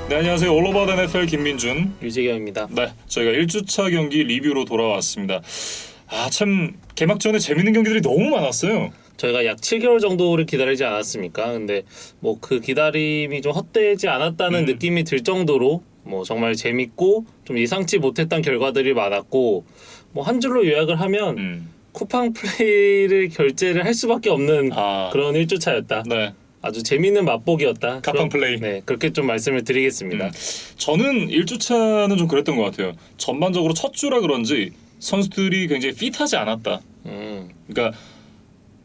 네, 안녕하세요. 올오버 더 NFL 김민준, 유재경입니다. 네, 저희가 1주차 경기 리뷰로 돌아왔습니다. 참 개막 전에 재밌는 경기들이 너무 많았어요. 저희가 약 7개월 정도를 기다리지 않았습니까? 근데 뭐 그 기다림이 좀 헛되지 않았다는 느낌이 들 정도로 뭐 정말 재밌고 좀 예상치 못했던 결과들이 많았고, 뭐 한 줄로 요약을 하면 쿠팡 플레이를 결제를 할 수밖에 없는 그런 1주차였다. 네. 아주 재밌는 맛보기였다. 쿠팡 플레이. 네, 그렇게 좀 말씀을 드리겠습니다. 저는 1주차는 좀 그랬던 것 같아요. 전반적으로 첫 주라 그런지 선수들이 굉장히 핏하지 않았다. 그러니까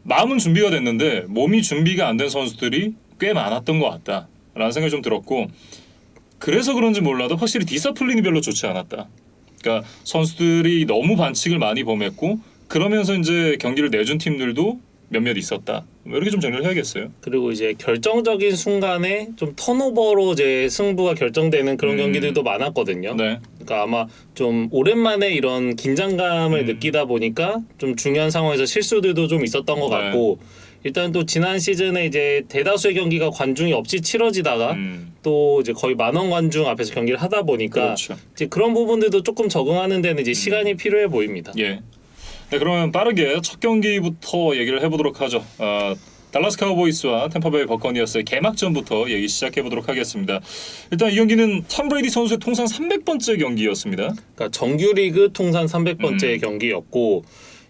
마음은 준비가 됐는데 몸이 준비가 안 된 선수들이 꽤 많았던 것 같다라는 생각이 좀 들었고, 그래서 그런지 몰라도 확실히 디서플린이 별로 좋지 않았다. 그러니까 선수들이 너무 반칙을 많이 범했고, 그러면서 이제 경기를 내준 팀들도 몇몇 있었다. 이렇게 좀 정리를 해야겠어요. 그리고 이제 결정적인 순간에 좀 턴오버로 이제 승부가 결정되는 그런 경기들도 많았거든요. 네. 그러니까 아마 좀 오랜만에 이런 긴장감을 느끼다 보니까 좀 중요한 상황에서 실수들도 좀 있었던 것 같고, 일단 또 지난 시즌에 이제 대다수의 경기가 관중이 없이 치러지다가 또 이제 거의 10,000원 관중 앞에서 경기를 하다 보니까 그렇죠. 이제 그런 부분들도 조금 적응하는 데는 이제 시간이 필요해 보입니다. 예. 네, 그러면 빠르게 첫 경기부터 얘기를 해보도록 하죠. 달라스 카우보이스와 템파베이 버커니어스의 개막전부터 얘기 시작해보도록 하겠습니다. 일단 이 경기는 톰 브레이디 선수의 통산 300번째 경기였습니다. 그러니까 정규리그 통산 300번째 경기였고,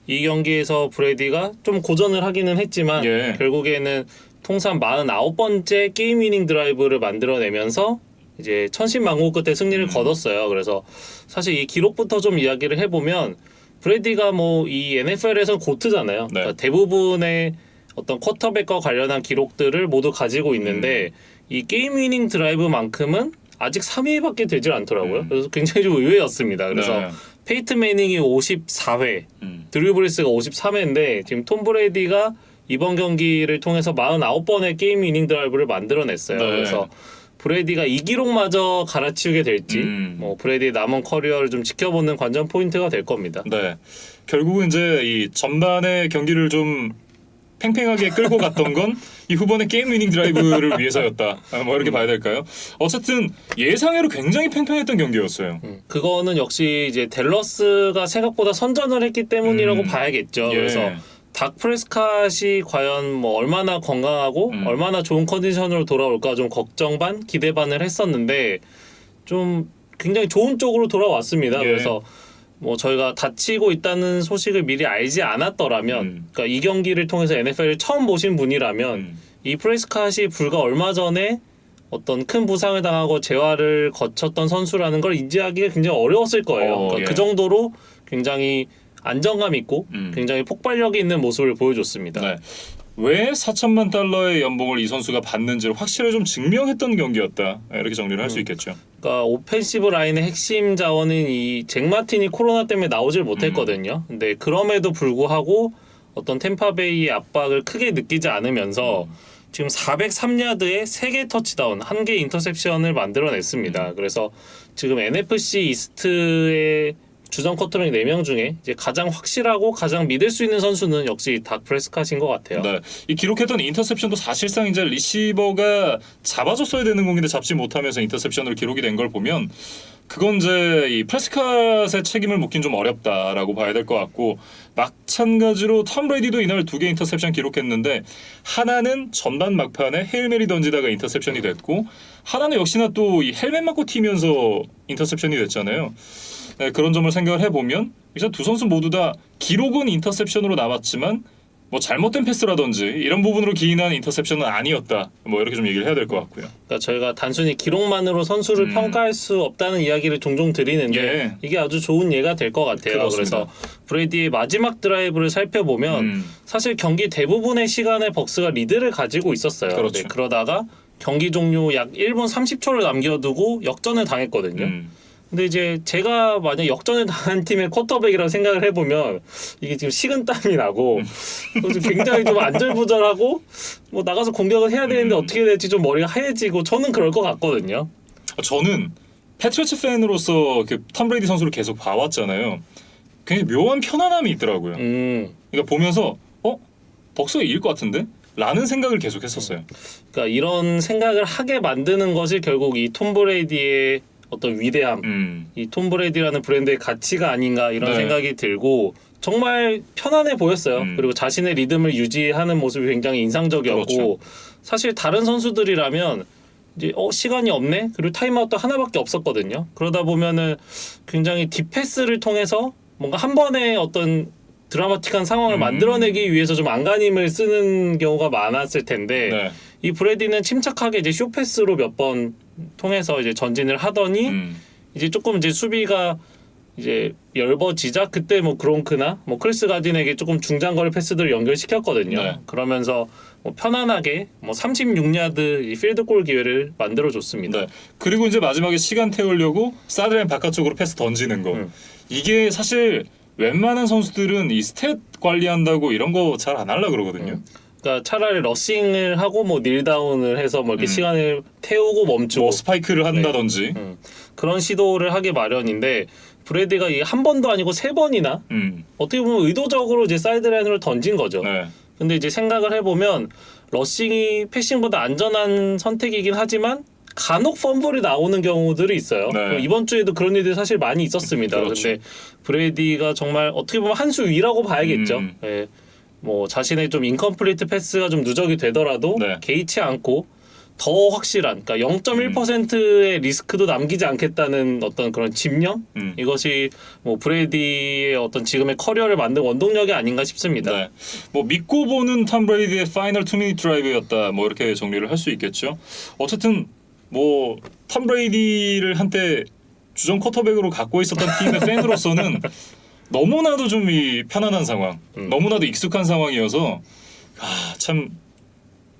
이 경기에서 브레이디가 좀 고전을 하기는 했지만 결국에는 통산 49번째 게임 위닝 드라이브를 만들어내면서 이제 천신만고 끝에 승리를 거뒀어요. 그래서 사실 이 기록부터 좀 이야기를 해보면, 브레이디가 뭐 이 NFL에서는 고트잖아요. 그러니까 대부분의 어떤 쿼터백과 관련한 기록들을 모두 가지고 있는데 이 게임 위닝 드라이브만큼은 아직 3위밖에 되질 않더라고요. 그래서 굉장히 좀 의외였습니다. 그래서 페이튼 매닝이 54회, 드류 브리스가 53회인데 지금 톰 브레이디가 이번 경기를 통해서 49번의 게임 위닝 드라이브를 만들어냈어요. 그래서 브레이디가 이 기록마저 갈아치우게 될지 뭐 브레이디의 남은 커리어를 좀 지켜보는 관전 포인트가 될 겁니다. 네, 결국은 이제 이 전반의 경기를 좀 팽팽하게 끌고 갔던 건 이 후반의 게임 위닝 드라이브를 위해서였다. 뭐 이렇게 봐야 될까요? 어쨌든 예상외로 굉장히 팽팽했던 경기였어요. 그거는 역시 이제 댈러스가 생각보다 선전을 했기 때문이라고 봐야겠죠. 그래서 닥 프레스캇이 과연 뭐 얼마나 건강하고 얼마나 좋은 컨디션으로 돌아올까 좀 걱정 반 기대 반을 했었는데 좀 굉장히 좋은 쪽으로 돌아왔습니다. 그래서 뭐 저희가 다치고 있다는 소식을 미리 알지 않았더라면, 그러니까 이 경기를 통해서 NFL을 처음 보신 분이라면 이 프레스캇이 불과 얼마 전에 어떤 큰 부상을 당하고 재활을 거쳤던 선수라는 걸 인지하기가 굉장히 어려웠을 거예요. 그러니까 그 정도로 굉장히 안정감 있고 굉장히 폭발력이 있는 모습을 보여줬습니다. 네. 왜 4천만 달러의 연봉을 이 선수가 받는지를 확실히 좀 증명했던 경기였다. 이렇게 정리를 할 수 있겠죠. 그러니까 오펜시브 라인의 핵심 자원인 이 잭 마틴이 코로나 때문에 나오질 못했거든요. 근데 그럼에도 불구하고 어떤 템파베이의 압박을 크게 느끼지 않으면서 지금 403야드에 3개 터치다운, 1개 인터셉션을 만들어냈습니다. 그래서 지금 NFC 이스트의 주전 쿼터백 4명 중에 이제 가장 확실하고 가장 믿을 수 있는 선수는 역시 닥 프레스캇인 것 같아요. 네, 이 기록했던 인터셉션도 사실상 이제 리시버가 잡아줬어야 되는 공인데 잡지 못하면서 인터셉션으로 기록이 된 걸 보면 그건 이제 이 프레스캇의 책임을 묻긴 좀 어렵다라고 봐야 될 것 같고, 마찬가지로 톰 브레이디도 이날 2개 인터셉션 기록했는데 하나는 전반 막판에 헤일 메리 던지다가 인터셉션이 됐고, 하나는 역시나 또 이 헬멧 맞고 튀면서 인터셉션이 됐잖아요. 네, 그런 점을 생각을 해보면 일단 두 선수 모두 다 기록은 인터셉션으로 남았지만 뭐 잘못된 패스라든지 이런 부분으로 기인한 인터셉션은 아니었다. 뭐 이렇게 좀 얘기를 해야 될 것 같고요. 그러니까 저희가 단순히 기록만으로 선수를 평가할 수 없다는 이야기를 종종 드리는데 이게 아주 좋은 예가 될 것 같아요. 그렇습니다. 그래서 브레이디의 마지막 드라이브를 살펴보면 사실 경기 대부분의 시간에 벅스가 리드를 가지고 있었어요. 그렇죠. 네, 그러다가 경기 종료 약 1분 30초를 남겨두고 역전을 당했거든요. 근데 이제 제가 만약 역전을 당한 팀의 쿼터백이라고 생각을 해보면 이게 지금 식은땀이 나고 굉장히 좀 안절부절하고 뭐 나가서 공격을 해야 되는데 어떻게 될지 좀 머리가 하얘지고 저는 그럴 것 같거든요. 저는 패트리어츠 팬으로서 그 톰 브레이디 선수를 계속 봐왔잖아요. 굉장히 묘한 편안함이 있더라고요. 그러니까 보면서 벅스가 이길 것 같은데? 라는 생각을 계속 했었어요. 그러니까 이런 생각을 하게 만드는 것이 결국 이 톰 브레이디의 어떤 위대함, 이 톰 브레이디라는 브랜드의 가치가 아닌가 이런 네. 생각이 들고 정말 편안해 보였어요. 그리고 자신의 리듬을 유지하는 모습이 굉장히 인상적이었고 그렇죠. 사실 다른 선수들이라면 이제 시간이 없네. 그리고 타임아웃도 하나밖에 없었거든요. 그러다 보면은 굉장히 딥패스를 통해서 뭔가 한 번에 어떤 드라마틱한 상황을 만들어내기 위해서 좀 안간힘을 쓰는 경우가 많았을 텐데 네. 이 브래디는 침착하게 이제 쇼패스로 몇 번 통해서 이제 전진을 하더니 이제 조금 이제 수비가 이제 열버지자 그때 뭐 그롱크나 뭐 크리스 가딘에게 조금 중장거리 패스들을 연결시켰거든요. 네. 그러면서 뭐 편안하게 뭐 36야드 이 필드골 기회를 만들어줬습니다. 네. 그리고 이제 마지막에 시간 태우려고 사드라인 바깥쪽으로 패스 던지는 거. 이게 사실 웬만한 선수들은 이 스탯 관리한다고 이런 거 잘 안 하려 그러거든요. 그러니까 차라리 러싱을 하고 뭐 닐다운을 해서 뭐 이렇게 시간을 태우고 멈추고 뭐 스파이크를 한다든지. 그런 시도를 하기 마련인데 브래디가 이 한 번도 아니고 세 번이나 어떻게 보면 의도적으로 이제 사이드라인으로 던진 거죠. 네. 근데 이제 생각을 해보면 러싱이 패싱보다 안전한 선택이긴 하지만 간혹 펌블이 나오는 경우들이 있어요. 네. 이번 주에도 그런 일들이 사실 많이 있었습니다. 그렇죠. 근데 브래디가 정말 어떻게 보면 한 수 위라고 봐야겠죠. 예. 뭐 자신의 좀 인컴플리트 패스가 좀 누적이 되더라도 네. 개의치 않고 더 확실한, 그러니까 0.1%의 리스크도 남기지 않겠다는 어떤 그런 집념? 이것이 뭐 브레이디의 어떤 지금의 커리어를 만든 원동력이 아닌가 싶습니다. 네. 뭐 믿고 보는 톰 브레이디의 파이널 2미닛 드라이브였다. 뭐 이렇게 정리를 할 수 있겠죠. 어쨌든 뭐 톰 브레이디를 한때 주전 쿼터백으로 갖고 있었던 팀의 팬으로서는 너무나도 좀 이 편안한 상황, 너무나도 익숙한 상황이어서 참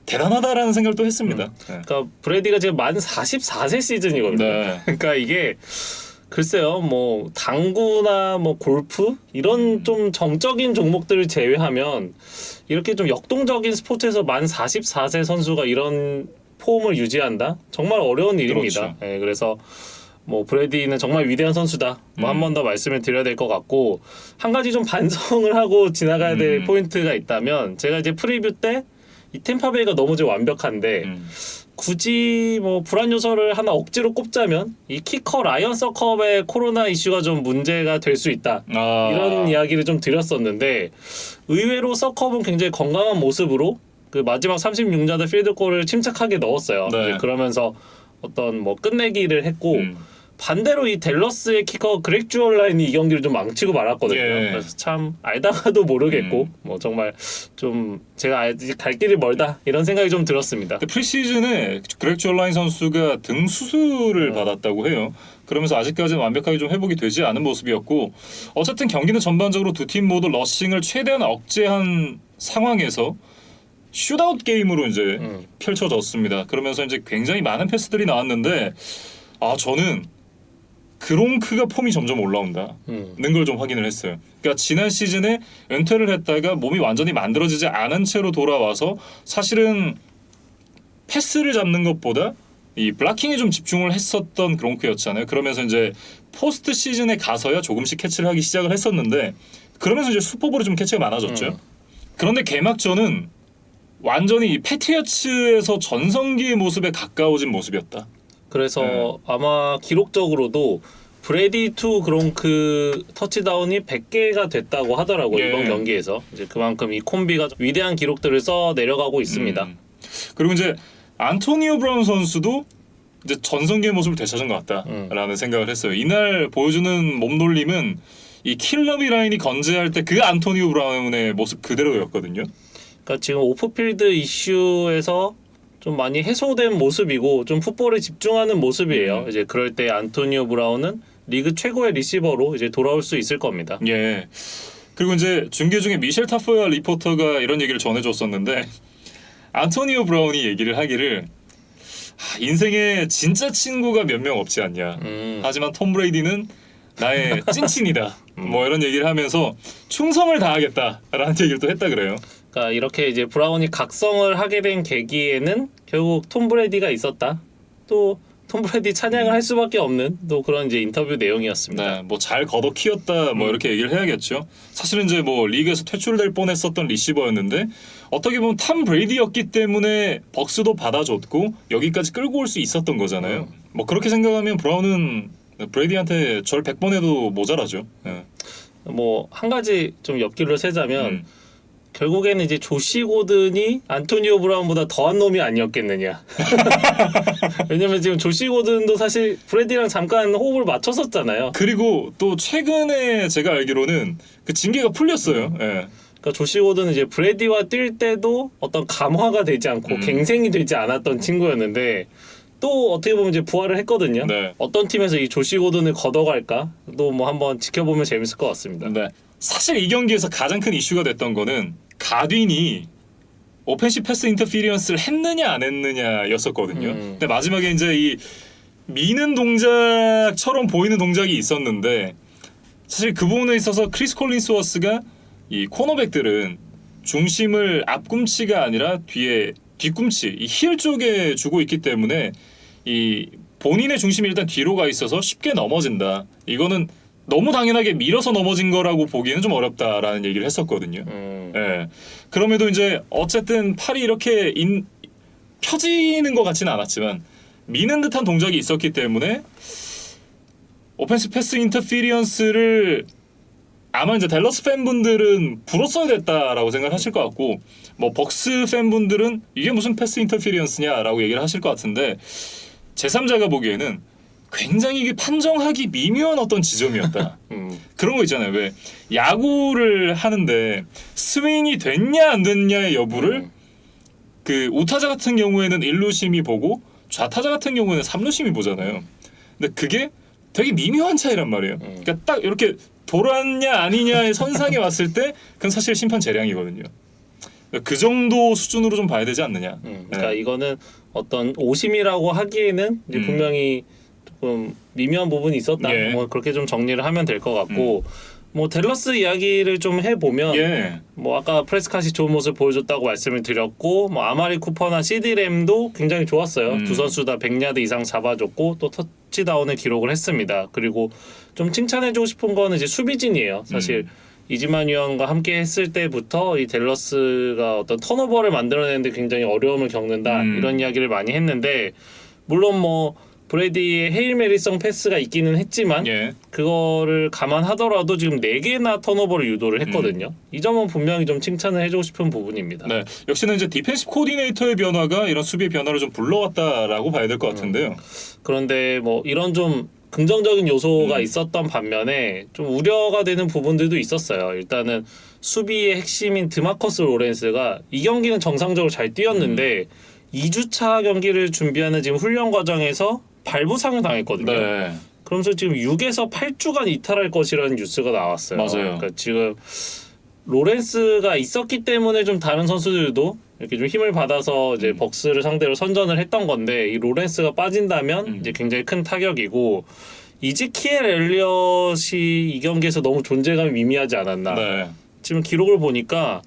대단하다라는 생각도 했습니다. 네. 그러니까 브래디가 지금 만 44세 시즌이거든요. 네. 그러니까 이게 글쎄요, 뭐 당구나 뭐 골프 이런 좀 정적인 종목들을 제외하면 이렇게 좀 역동적인 스포츠에서 만 44세 선수가 이런 폼을 유지한다? 정말 어려운 일입니다. 그렇죠. 네, 그래서 뭐 브래디는 정말 위대한 선수다. 뭐 한 번 더 말씀을 드려야 될 것 같고 한 가지 좀 반성을 하고 지나가야 될 포인트가 있다면 제가 이제 프리뷰 때 이 템파베이가 너무 좀 완벽한데 굳이 뭐 불안 요소를 하나 억지로 꼽자면 이 키커 라이언 서컵의 코로나 이슈가 좀 문제가 될 수 있다. 이런 이야기를 좀 드렸었는데 의외로 서컵은 굉장히 건강한 모습으로 그 마지막 36야드 필드골을 침착하게 넣었어요. 네. 그러면서 어떤 뭐 끝내기를 했고 반대로 이 댈러스의 키커 그렉 주얼라인이 이 경기를 좀 망치고 말았거든요. 예. 그래서 참 알다가도 모르겠고 뭐 정말 좀 제가 아직 갈 길이 멀다 이런 생각이 좀 들었습니다. 근데 프리시즌에 그렉 주얼라인 선수가 등 수술을 받았다고 해요. 그러면서 아직까지는 완벽하게 좀 회복이 되지 않은 모습이었고 어쨌든 경기는 전반적으로 두 팀 모두 러싱을 최대한 억제한 상황에서 슛아웃 게임으로 이제 펼쳐졌습니다. 그러면서 이제 굉장히 많은 패스들이 나왔는데 저는 그롱크가 폼이 점점 올라온다는 걸 좀 확인을 했어요. 그러니까 지난 시즌에 은퇴를 했다가 몸이 완전히 만들어지지 않은 채로 돌아와서 사실은 패스를 잡는 것보다 이 블락킹에 좀 집중을 했었던 그롱크였잖아요. 그러면서 이제 포스트 시즌에 가서야 조금씩 캐치를 하기 시작을 했었는데 그러면서 이제 슈퍼볼이 좀 캐치가 많아졌죠. 그런데 개막전은 완전히 패트리어츠에서 전성기의 모습에 가까워진 모습이었다. 그래서 아마 기록적으로도 브래디 투 그롱크 터치다운이 100개가 됐다고 하더라고요. 이번 경기에서. 이제 그만큼 이 콤비가 위대한 기록들을 써 내려가고 있습니다. 그리고 이제 안토니오 브라운 선수도 이제 전성기의 모습을 되찾은 것 같다라는 생각을 했어요. 이날 보여주는 몸놀림은 이 킬러비 라인이 건재할 때 그 안토니오 브라운의 모습 그대로였거든요. 그러니까 지금 오프필드 이슈에서 좀 많이 해소된 모습이고 좀 풋볼에 집중하는 모습이에요. 이제 그럴 때 안토니오 브라운은 리그 최고의 리시버로 이제 돌아올 수 있을 겁니다. 예. 그리고 이제 중계 중에 미셸 타포야 리포터가 이런 얘기를 전해줬었는데 안토니오 브라운이 얘기를 하기를 인생에 진짜 친구가 몇 명 없지 않냐. 하지만 톰 브레이디는 나의 찐친이다. 뭐 이런 얘기를 하면서 충성을 다하겠다라는 얘기를 또 했다 그래요. 그러니까 이렇게 이제 브라운이 각성을 하게 된 계기에는 결국 톰 브레디가 있었다. 또 톰 브레디 찬양을 할 수밖에 없는 또 그런 이제 인터뷰 내용이었습니다. 네, 뭐 잘 걷어 키웠다 뭐 이렇게 얘기를 해야겠죠. 사실은 이제 뭐 리그에서 퇴출될 뻔했었던 리시버였는데 어떻게 보면 탐 브레이디였기 때문에 벅스도 받아줬고 여기까지 끌고 올 수 있었던 거잖아요. 뭐 그렇게 생각하면 브라운은 브레이디한테 절 100번 해도 모자라죠. 예. 뭐 한 가지 좀 엽기를 세자면 결국에는 이제 조시 고든이 안토니오 브라운보다 더한 놈이 아니었겠느냐. 왜냐면 지금 조시 고든도 사실 브래디랑 잠깐 호흡을 맞췄었잖아요. 그리고 또 최근에 제가 알기로는 그 징계가 풀렸어요. 예. 그러니까 조시 고든은 이제 브래디와 뛸 때도 어떤 감화가 되지 않고 갱생이 되지 않았던 친구였는데 또 어떻게 보면 이제 부활을 했거든요. 네. 어떤 팀에서 이 조시 고든을 걷어갈까? 또 뭐 한번 지켜보면 재밌을 것 같습니다. 네. 사실 이 경기에서 가장 큰 이슈가 됐던 거는 가딘이 오펜시 패스 인터피리언스를 했느냐 안 했느냐였었거든요. 근데 마지막에 이제 이 미는 동작처럼 보이는 동작이 있었는데 사실 그 부분에 있어서 크리스 콜린스워스가 이 코너백들은 중심을 앞꿈치가 아니라 뒤에 뒤꿈치, 이 힐 쪽에 주고 있기 때문에 이 본인의 중심이 일단 뒤로 가 있어서 쉽게 넘어진다. 이거는 너무 당연하게 밀어서 넘어진 거라고 보기에는 좀 어렵다라는 얘기를 했었거든요. 예. 그럼에도 이제 어쨌든 팔이 이렇게 펴지는 것 같지는 않았지만 미는 듯한 동작이 있었기 때문에 오펜스 패스 인터피리언스를 아마 이제 댈러스 팬분들은 불었어야 됐다라고 생각하실 것 같고 뭐 벅스 팬분들은 이게 무슨 패스 인터피리언스냐라고 얘기를 하실 것 같은데 제3자가 보기에는 굉장히 이게 판정하기 미묘한 어떤 지점이었다. 그런 거 있잖아요. 왜 야구를 하는데 스윙이 됐냐 안 됐냐의 여부를 그 우타자 같은 경우에는 1루심이 보고 좌타자 같은 경우에는 3루심이 보잖아요. 근데 그게 되게 미묘한 차이란 말이에요. 그러니까 딱 이렇게 돌았냐 아니냐의 선상에 왔을 때 그건 사실 심판 재량이거든요. 그 정도 수준으로 좀 봐야 되지 않느냐. 그러니까 이거는 어떤 오심이라고 하기에는 이제 분명히 조금 미묘한 부분이 있었다. 예. 뭐 그렇게 좀 정리를 하면 될 것 같고 뭐 댈러스 이야기를 좀 해보면 예. 뭐 아까 프레스캇이 좋은 모습 보여줬다고 말씀을 드렸고 뭐 아마리 쿠퍼나 CD램도 굉장히 좋았어요. 두 선수 다 100야드 이상 잡아줬고 또 터치다운을 기록을 했습니다. 그리고 좀 칭찬해주고 싶은 거는 이제 수비진이에요. 사실 이지만 위원과 함께 했을 때부터 이 댈러스가 어떤 턴오버를 만들어내는데 굉장히 어려움을 겪는다 이런 이야기를 많이 했는데 물론 뭐 브레디의 헤일 메리성 패스가 있기는 했지만 예. 그거를 감안하더라도 지금 4개나 턴오버를 유도를 했거든요. 이 점은 분명히 좀 칭찬을 해주고 싶은 부분입니다. 네, 역시나 이제 디펜스 코디네이터의 변화가 이런 수비의 변화를 좀 불러왔다라고 봐야 될 것 같은데요. 그런데 뭐 이런 좀 긍정적인 요소가 있었던 반면에 좀 우려가 되는 부분들도 있었어요. 일단은 수비의 핵심인 드마커스 로렌스가 이 경기는 정상적으로 잘 뛰었는데 2주차 경기를 준비하는 지금 훈련 과정에서 발부상을 당했거든요. 네. 그러면서 지금 6에서 8주간 이탈할 것이라는 뉴스가 나왔어요. 맞아요. 그러니까 지금 로렌스가 있었기 때문에 좀 다른 선수들도 이렇게 좀 힘을 받아서 이제 벅스를 상대로 선전을 했던 건데 이 로렌스가 빠진다면 이제 굉장히 큰 타격이고 이지키엘 엘리엇이 이 경기에서 너무 존재감이 미미하지 않았나. 네. 지금 기록을 보니까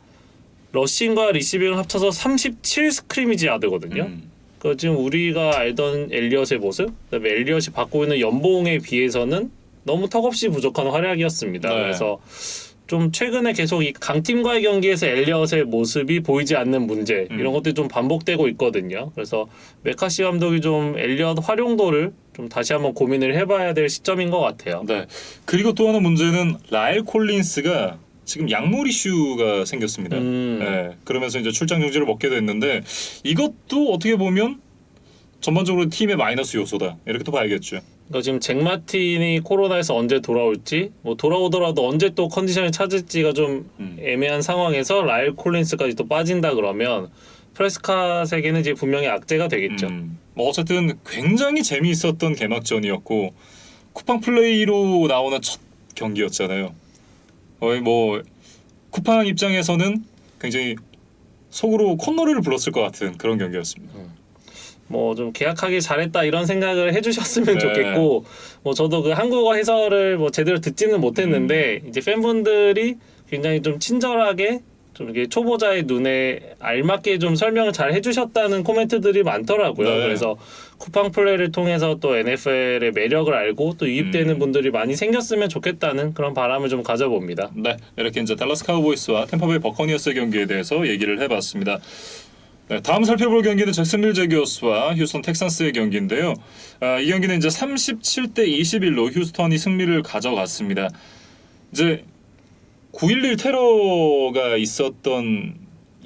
러싱과 리시빙을 합쳐서 37 스크리미지 야드거든요. 그 지금 우리가 알던 엘리엇의 모습, 그다음에 엘리엇이 받고 있는 연봉에 비해서는 너무 턱없이 부족한 활약이었습니다. 네. 그래서 좀 최근에 계속 이 강팀과의 경기에서 엘리엇의 모습이 보이지 않는 문제 이런 것들이 좀 반복되고 있거든요. 그래서 메카시 감독이 좀 엘리엇 활용도를 좀 다시 한번 고민을 해봐야 될 시점인 것 같아요. 네. 그리고 또 하나 문제는 라일 콜린스가 지금 약물 이슈가 생겼습니다. 네. 그러면서 이제 출장 정지를 먹게 됐는데 이것도 어떻게 보면 전반적으로 팀의 마이너스 요소다. 이렇게 또 봐야겠죠. 그러니까 지금 잭 마틴이 코로나에서 언제 돌아올지 뭐 돌아오더라도 언제 또 컨디션을 찾을지가 좀 애매한 상황에서 라일 콜린스까지 또 빠진다 그러면 프레스캇에게는 이제 분명히 악재가 되겠죠. 뭐 어쨌든 굉장히 재미있었던 개막전이었고 쿠팡 플레이로 나오는 첫 경기였잖아요. 거의 뭐 쿠팡 입장에서는 굉장히 속으로 콧노래를 불렀을 것 같은 그런 경기였습니다. 뭐 좀 계약하길 잘했다 이런 생각을 해주셨으면 네. 좋겠고 뭐 저도 그 한국어 해설을 뭐 제대로 듣지는 못했는데 이제 팬분들이 굉장히 좀 친절하게 좀 이게 초보자의 눈에 알맞게 좀 설명을 잘 해주셨다는 코멘트들이 많더라고요. 네. 그래서 쿠팡 플레이를 통해서 또 NFL의 매력을 알고 또 유입되는 분들이 많이 생겼으면 좋겠다는 그런 바람을 좀 가져봅니다. 네, 이렇게 이제 달라스 카우보이스와 템파베이 버커니어스의 경기에 대해서 얘기를 해봤습니다. 네, 다음 살펴볼 경기는 잭슨빌 제기어스와 휴스턴 텍산스의 경기인데요. 이 경기는 이제 37대 21로 휴스턴이 승리를 가져갔습니다. 이제 9.11 테러가 있었던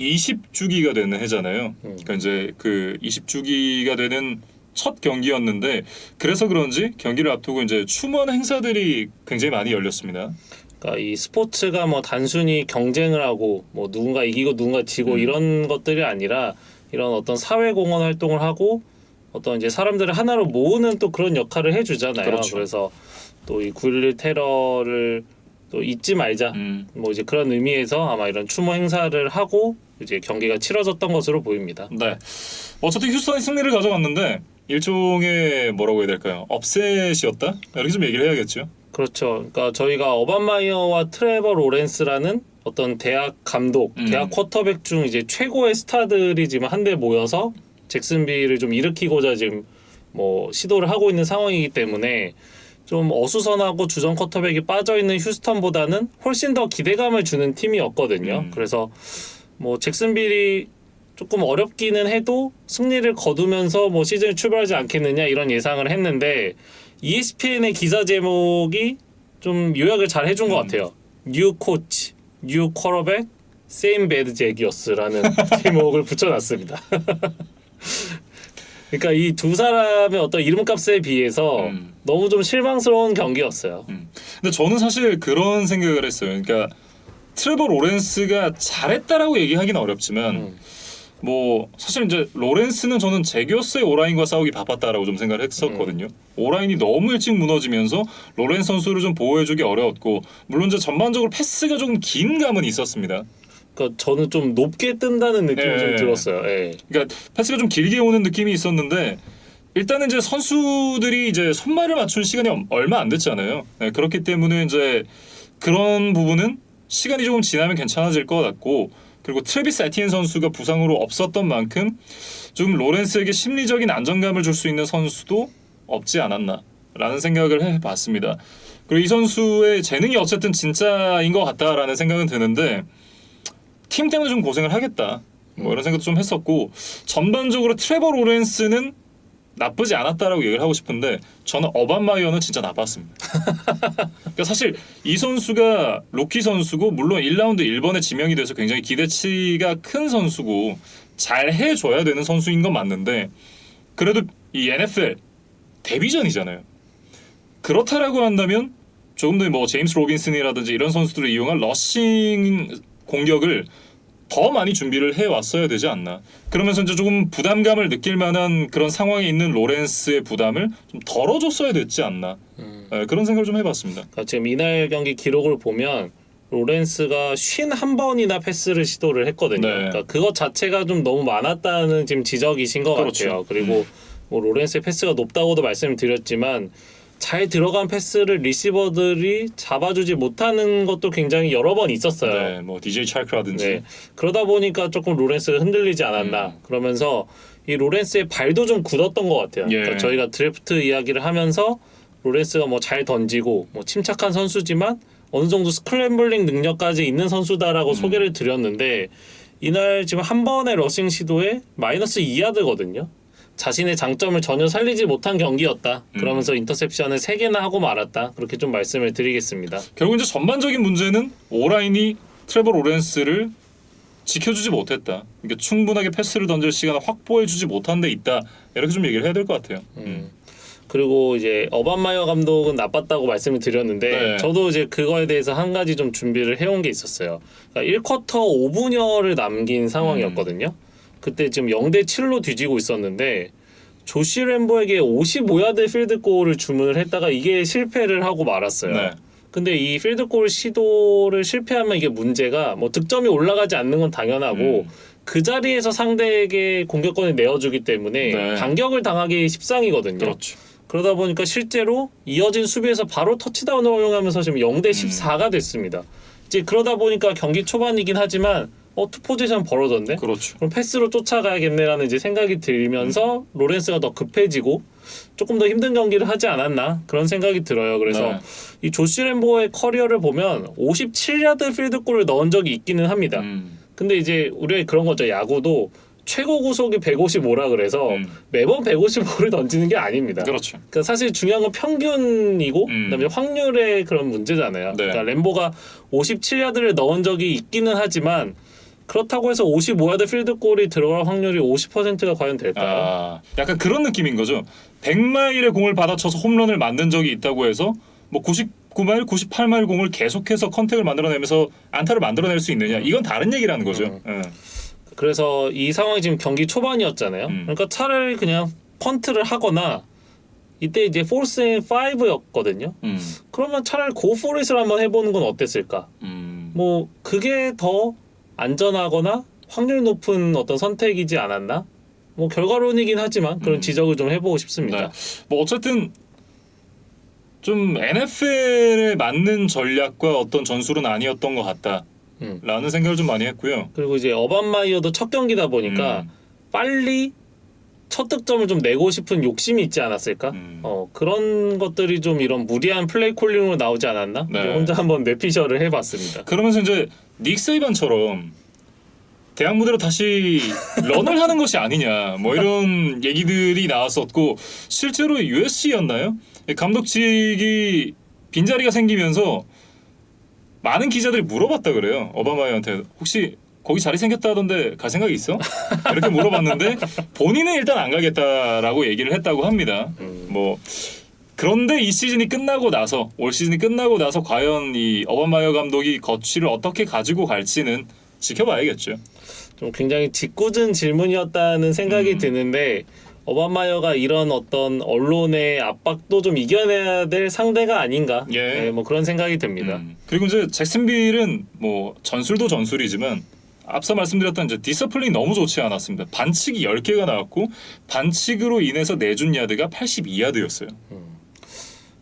20주기가 되는 해잖아요. 그러니까 이제 그 20주기가 되는 첫 경기였는데 그래서 그런지 경기를 앞두고 이제 추모하는 행사들이 굉장히 많이 열렸습니다. 그러니까 이 스포츠가 뭐 단순히 경쟁을 하고 뭐 누군가 이기고 누군가 지고 이런 것들이 아니라 이런 어떤 사회 공헌 활동을 하고 어떤 이제 사람들을 하나로 모으는 또 그런 역할을 해주잖아요. 그렇죠. 그래서 또 이 9.11 테러를 또 잊지 말자. 뭐 이제 그런 의미에서 아마 이런 추모 행사를 하고 이제 경기가 치러졌던 것으로 보입니다. 네. 어쨌든 휴스턴이 승리를 가져갔는데 일종의 뭐라고 해야 될까요? 업셋이었다? 이렇게 좀 얘기를 해야겠죠. 그렇죠. 그러니까 저희가 어반 마이어와 트레버 로렌스라는 어떤 대학 감독, 대학 쿼터백 중 이제 최고의 스타들이 지금 한데 모여서 잭슨빌을 좀 일으키고자 지금 뭐 시도를 하고 있는 상황이기 때문에 좀 어수선하고 주전 쿼터백이 빠져있는 휴스턴보다는 훨씬 더 기대감을 주는 팀이었거든요. 그래서 뭐 잭슨빌이 조금 어렵기는 해도 승리를 거두면서 뭐 시즌을 출발하지 않겠느냐 이런 예상을 했는데 ESPN의 기사 제목이 좀 요약을 잘 해준 것 같아요. New Coach, New Quarterback, Same Bad Jaguars라는 제목을 붙여놨습니다. 그러니까 이 두 사람의 어떤 이름값에 비해서 너무 좀 실망스러운 경기였어요. 근데 저는 사실 그런 생각을 했어요. 그러니까 트레버 로렌스가 잘했다라고 얘기하기는 어렵지만 뭐 사실 이제 로렌스는 저는 제기어스의 오라인과 싸우기 바빴다라고 좀 생각을 했었거든요. 오라인이 너무 일찍 무너지면서 로렌스 선수를 좀 보호해주기 어려웠고 물론 이제 전반적으로 패스가 조금 긴 감은 있었습니다. 그러니까 저는 좀 높게 뜬다는 느낌이 좀 들었어요. 예. 그러니까 패스가 좀 길게 오는 느낌이 있었는데 일단은 이제 선수들이 이제 손발을 맞춘 시간이 얼마 안 됐잖아요. 네, 그렇기 때문에 이제 그런 부분은 시간이 조금 지나면 괜찮아질 것 같고 그리고 트래비스 에티엔 선수가 부상으로 없었던 만큼 좀 로렌스에게 심리적인 안정감을 줄 수 있는 선수도 없지 않았나라는 생각을 해봤습니다. 그리고 이 선수의 재능이 어쨌든 진짜인 것 같다라는 생각은 드는데 팀 때문에 좀 고생을 하겠다 뭐 이런 생각도 좀 했었고 전반적으로 트레버 로렌스는 나쁘지 않았다라고 얘기를 하고 싶은데 저는 어반 마이어는 진짜 나빴습니다. 그러니까 사실 이 선수가 루키 선수고 물론 1라운드 1번에 지명이 돼서 굉장히 기대치가 큰 선수고 잘 해줘야 되는 선수인 건 맞는데 그래도 이 NFL 데뷔전이잖아요. 그렇다라고 한다면 조금 더 뭐 제임스 로빈슨이라든지 이런 선수들을 이용한 러싱 공격을 더 많이 준비를 해왔어야 되지 않나. 그러면서 이제 조금 부담감을 느낄 만한 그런 상황에 있는 로렌스의 부담을 좀 덜어줬어야 됐지 않나. 네, 그런 생각을 좀 해봤습니다. 그러니까 지금 이날 경기 기록을 보면 로렌스가 51번이나 패스를 시도를 했거든요. 네. 그러니까 그것 자체가 좀 너무 많았다는 지금 지적이신 것 그렇죠. 같아요. 그리고 뭐 로렌스의 패스가 높다고도 말씀드렸지만 잘 들어간 패스를 리시버들이 잡아주지 못하는 것도 굉장히 여러 번 있었어요. 네, 뭐 DJ 찰크라든지. 네. 그러다 보니까 조금 로렌스가 흔들리지 않았나. 그러면서 이 로렌스의 발도 좀 굳었던 것 같아요. 예. 그러니까 저희가 드래프트 이야기를 하면서 로렌스가 뭐 잘 던지고 뭐 침착한 선수지만 어느 정도 스크램블링 능력까지 있는 선수다라고 소개를 드렸는데 이날 지금 한 번의 러싱 시도에 마이너스 2야드거든요. 자신의 장점을 전혀 살리지 못한 경기였다. 그러면서 인터셉션을 3개나 하고 말았다. 그렇게 좀 말씀을 드리겠습니다. 결국 이제 전반적인 문제는 오라인이 트레버 로렌스를 지켜주지 못했다. 그러니까 충분하게 패스를 던질 시간을 확보해주지 못한 데 있다. 이렇게 좀 얘기를 해야 될 것 같아요. 그리고 이제 어반 마이어 감독은 나빴다고 말씀을 드렸는데 네. 저도 이제 그거에 대해서 한 가지 좀 준비를 해온 게 있었어요. 그러니까 1쿼터 5분여를 남긴 상황이었거든요. 그때 지금 0대 7로 뒤지고 있었는데 조시 램보에게 55야드 필드골을 주문을 했다가 이게 실패를 하고 말았어요. 네. 근데 이 필드골 시도를 실패하면 이게 문제가 뭐 득점이 올라가지 않는 건 당연하고 그 자리에서 상대에게 공격권을 내어주기 때문에 네. 반격을 당하기 십상이거든요. 그렇죠. 그러다 보니까 실제로 이어진 수비에서 바로 터치다운을 허용하면서 지금 0대 14가 됐습니다. 이제 그러다 보니까 경기 초반이긴 하지만 투 포지션 벌어졌네. 그렇죠. 그럼 패스로 쫓아가야겠네라는 이제 생각이 들면서 로렌스가 더 급해지고 조금 더 힘든 경기를 하지 않았나 그런 생각이 들어요. 그래서 네. 이 조시 램보의 커리어를 보면 57야드 필드골을 넣은 적이 있기는 합니다. 근데 이제 우리가 그런 거죠. 야구도 최고 구속이 155라 그래서 매번 155를 던지는 게 아닙니다. 그렇죠. 그러니까 사실 중요한 건 평균이고 그다음에 확률의 그런 문제잖아요. 네. 그러니까 램보가 57야드를 넣은 적이 있기는 하지만 그렇다고 해서 55야드 필드골이 들어갈 확률이 50%가 과연 될까요? 아, 약간 그런 느낌인 거죠. 100마일의 공을 받아쳐서 홈런을 만든 적이 있다고 해서 뭐 99마일, 98마일 공을 계속해서 컨택을 만들어내면서 안타를 만들어낼 수 있느냐? 이건 다른 얘기라는 거죠. 그래서 이 상황이 지금 경기 초반이었잖아요. 그러니까 차라리 그냥 펀트를 하거나 이때 이제 포스 앤 5였거든요. 그러면 차라리 고 포릿을 한번 해보는 건 어땠을까? 뭐 그게 더 안전하거나 확률 높은 어떤 선택이지 않았나? 뭐 결과론이긴 하지만 그런 지적을 좀 해보고 싶습니다. 네. 뭐 어쨌든 좀 NFL에 맞는 전략과 어떤 전술은 아니었던 것 같다. 라는 생각을 좀 많이 했고요. 그리고 이제 어반 마이어도 첫 경기다 보니까 빨리 첫 득점을 좀 내고 싶은 욕심이 있지 않았을까? 그런 것들이 좀 이런 무리한 플레이 콜링으로 나오지 않았나? 네. 혼자 한번 뇌피셜을 해봤습니다. 그러면서 이제 닉 세이반처럼 대학 무대로 다시 런을 하는 것이 아니냐 뭐 이런 얘기들이 나왔었고 실제로 USC였나요? 감독직이 빈자리가 생기면서 많은 기자들이 물어봤다 그래요. 오바마한테 혹시 거기 자리 생겼다 하던데 갈 생각이 있어? 이렇게 물어봤는데 본인은 일단 안 가겠다라고 얘기를 했다고 합니다. 뭐 그런데 이 시즌이 끝나고 나서 올 시즌이 끝나고 나서 과연 이 어반마이어 감독이 거취를 어떻게 가지고 갈지는 지켜봐야겠죠. 좀 굉장히 짓궂은 질문이었다는 생각이 드는데 어반마이어가 이런 어떤 언론의 압박도 좀 이겨내야 될 상대가 아닌가? 예. 네, 뭐 그런 생각이 듭니다. 그리고 이제 잭슨빌은 뭐 전술도 전술이지만 앞서 말씀드렸던 이제 디서플링이 너무 좋지 않았습니다. 반칙이 10개가 나왔고 반칙으로 인해서 내준 야드가 82야드였어요.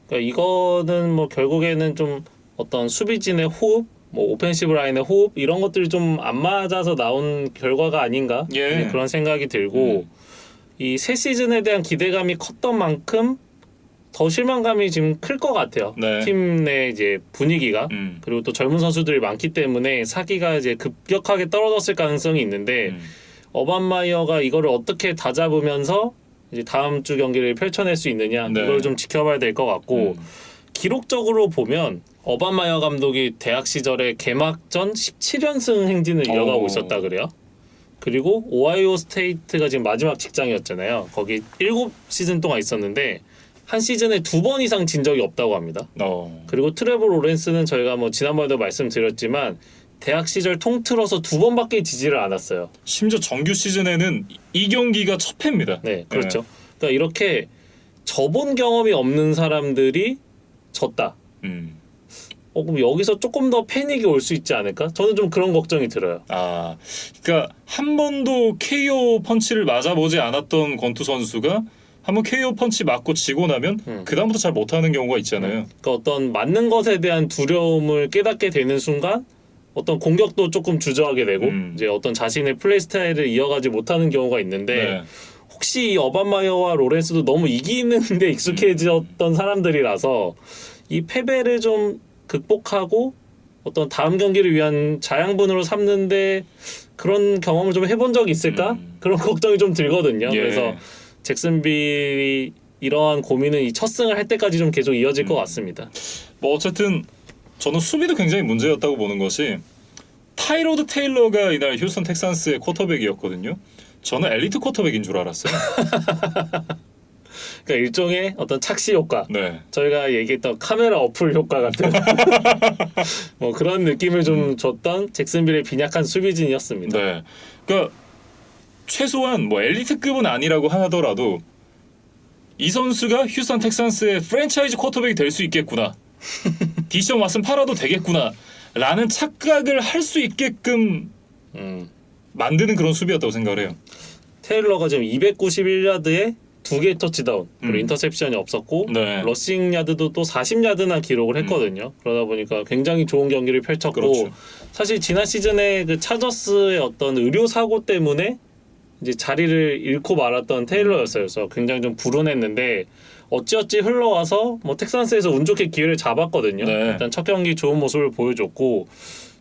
그러니까 이거는 뭐 결국에는 좀 어떤 수비진의 호흡, 뭐 오펜시브 라인의 호흡 이런 것들이 좀 안 맞아서 나온 결과가 아닌가? 예. 네, 그런 생각이 들고 이 새 시즌에 대한 기대감이 컸던 만큼 더 실망감이 지금 클 것 같아요. 네. 팀 내 이제 분위기가 그리고 또 젊은 선수들이 많기 때문에 사기가 이제 급격하게 떨어졌을 가능성이 있는데 어반마이어가 이거를 어떻게 다잡으면서 이제 다음 주 경기를 펼쳐낼 수 있느냐 네. 이걸 좀 지켜봐야 될 것 같고 기록적으로 보면 어반마이어 감독이 대학 시절에 개막전 17연승 행진을 이어가고 있었다 그래요. 그리고 오하이오 스테이트가 지금 마지막 직장이었잖아요. 거기 7시즌 동안 있었는데 한 시즌에 2번 이상 진 적이 없다고 합니다. 그리고 트레버 로렌스는 저희가 뭐 지난번에도 말씀드렸지만 대학 시절 통틀어서 2번밖에 지지를 않았어요. 심지어 정규 시즌에는 이 경기가 첫 패입니다. 네, 그렇죠. 그러니까 이렇게 져본 경험이 없는 사람들이 졌다. 그럼 여기서 조금 더 패닉이 올 수 있지 않을까? 저는 좀 그런 걱정이 들어요. 아, 그러니까 한 번도 KO 펀치를 맞아보지 않았던 권투 선수가 한번 KO 펀치 맞고 지고 나면 그 다음부터 잘 못하는 경우가 있잖아요. 그러니까 어떤 맞는 것에 대한 두려움을 깨닫게 되는 순간 어떤 공격도 조금 주저하게 되고 이제 어떤 자신의 플레이 스타일을 이어가지 못하는 경우가 있는데 혹시 이 어반마이어와 로렌스도 너무 이기는 데 익숙해졌던 사람들이라서 이 패배를 좀 극복하고 어떤 다음 경기를 위한 자양분으로 삼는데 그런 경험을 좀 해본 적이 있을까? 그런 걱정이 좀 들거든요. 그래서 잭슨빌이 이러한 고민은 이 첫 승을 할 때까지 좀 계속 이어질 것 같습니다. 뭐 어쨌든 저는 수비도 굉장히 문제였다고 보는 것이 타이로드 테일러가 이날 휴스턴 텍산스의 쿼터백이었거든요. 저는 엘리트 쿼터백인 줄 알았어요. 그러니까 일종의 어떤 착시 효과. 네. 저희가 얘기했던 카메라 어플 효과 같은 뭐 그런 느낌을 좀 줬던 잭슨빌의 빈약한 수비진이었습니다. 네. 그러니까 최소한 뭐 엘리트급은 아니라고 하더라도 이 선수가 휴스턴 텍산스의 프랜차이즈 쿼터백이 될 수 있겠구나. 디션 왓슨 팔아도 되겠구나. 라는 착각을 할 수 있게끔 만드는 그런 수비였다고 생각을 해요. 테일러가 지금 291야드에 2개의 터치다운 그리고 인터셉션이 없었고 네. 러싱 야드도 또 40야드나 기록을 했거든요. 그러다 보니까 굉장히 좋은 경기를 펼쳤고 그렇죠. 사실 지난 시즌에 그 차저스의 어떤 의료 사고 때문에 이제 자리를 잃고 말았던 테일러였어요. 그래서 굉장히 좀 불운했는데 어찌어찌 흘러와서 뭐 텍산스에서 운 좋게 기회를 잡았거든요. 네. 일단 첫 경기 좋은 모습을 보여줬고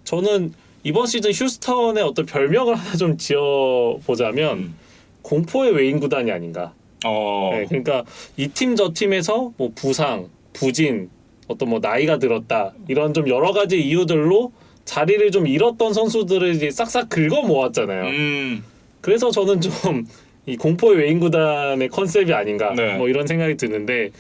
저는 이번 시즌 휴스턴의 어떤 별명을 하나 좀 지어보자면 공포의 외인 구단이 아닌가. 네, 그러니까 이 팀 저 팀에서 뭐 부상, 부진, 어떤 뭐 나이가 들었다 이런 좀 여러 가지 이유들로 자리를 좀 잃었던 선수들을 이제 싹싹 긁어 모았잖아요. 그래서 저는 좀 이 공포의 외인 구단의 컨셉이 아닌가 네. 뭐 이런 생각이 드는데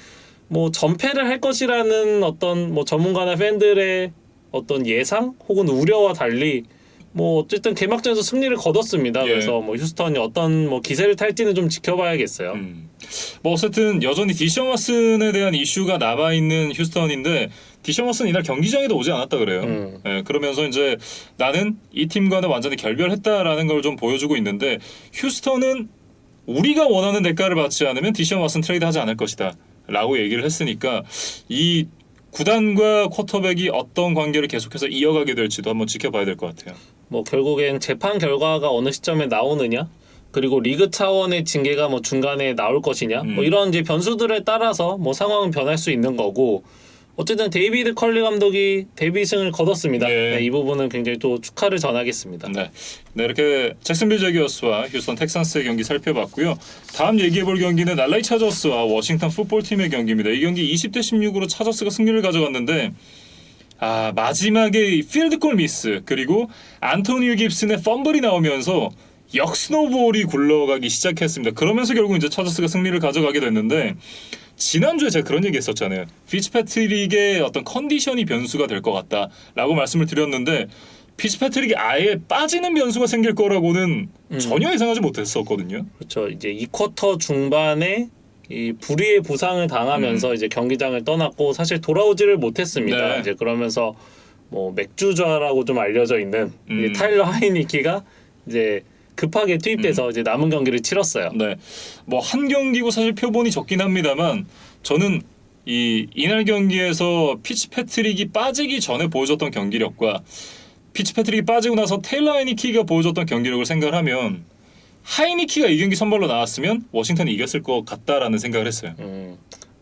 뭐 전패를 할 것이라는 어떤 뭐 전문가나 팬들의 어떤 예상 혹은 우려와 달리 뭐 어쨌든 개막전에서 승리를 거뒀습니다. 예. 그래서 뭐 휴스턴이 어떤 뭐 기세를 탈지는 좀 지켜봐야겠어요. 뭐 어쨌든 여전히 디션 왓슨에 대한 이슈가 남아 있는 휴스턴인데 디션 왓슨 이날 경기장에도 오지 않았다 그래요. 예, 그러면서 이제 나는 이 팀과는 완전히 결별했다라는 걸 좀 보여주고 있는데 휴스턴은 우리가 원하는 대가를 받지 않으면 디션 왓슨 트레이드하지 않을 것이다라고 얘기를 했으니까 이 구단과 쿼터백이 어떤 관계를 계속해서 이어가게 될지도 한번 지켜봐야 될 것 같아요. 뭐 결국엔 재판 결과가 어느 시점에 나오느냐, 그리고 리그 차원의 징계가 뭐 중간에 나올 것이냐, 뭐 이런 이제 변수들에 따라서 뭐 상황은 변할 수 있는 거고. 어쨌든 데이비드 컬리 감독이 데뷔승을 거뒀습니다. 예. 네, 이 부분은 굉장히 또 축하를 전하겠습니다. 네, 이렇게 잭슨빌 제기어스와 휴스턴 텍산스의 경기 살펴봤고요. 다음 얘기해볼 경기는 LA 차저스와 워싱턴 풋볼팀의 경기입니다. 이 경기 20대 16으로 차저스가 승리를 가져갔는데 마지막에 필드골 미스 그리고 안토니오 깁슨의 펌블이 나오면서 역스노볼이 굴러가기 시작했습니다. 그러면서 결국 이제 차저스가 승리를 가져가게 됐는데 지난주에 제가 그런 얘기 했었잖아요. 피츠패트릭의 어떤 컨디션이 변수가 될 것 같다라고 말씀을 드렸는데 피츠패트릭이 아예 빠지는 변수가 생길 거라고는 전혀 예상하지 못했었거든요. 그렇죠. 이제 2쿼터 중반에 이 불의의 부상을 당하면서 이제 경기장을 떠났고 사실 돌아오지를 못했습니다. 네. 이제 그러면서 뭐 맥주좌라고 좀 알려져 있는 이제 타일러 하이니키가 이제 급하게 투입돼서 이제 남은 경기를 치렀어요. 네, 뭐 한 경기고 사실 표본이 적긴 합니다만 저는 이날 경기에서 피츠패트릭이 빠지기 전에 보여줬던 경기력과 피츠패트릭이 빠지고 나서 테일러 하이니키가 보여줬던 경기력을 생각하면 하이니키가 이 경기 선발로 나왔으면 워싱턴이 이겼을 것 같다라는 생각을 했어요.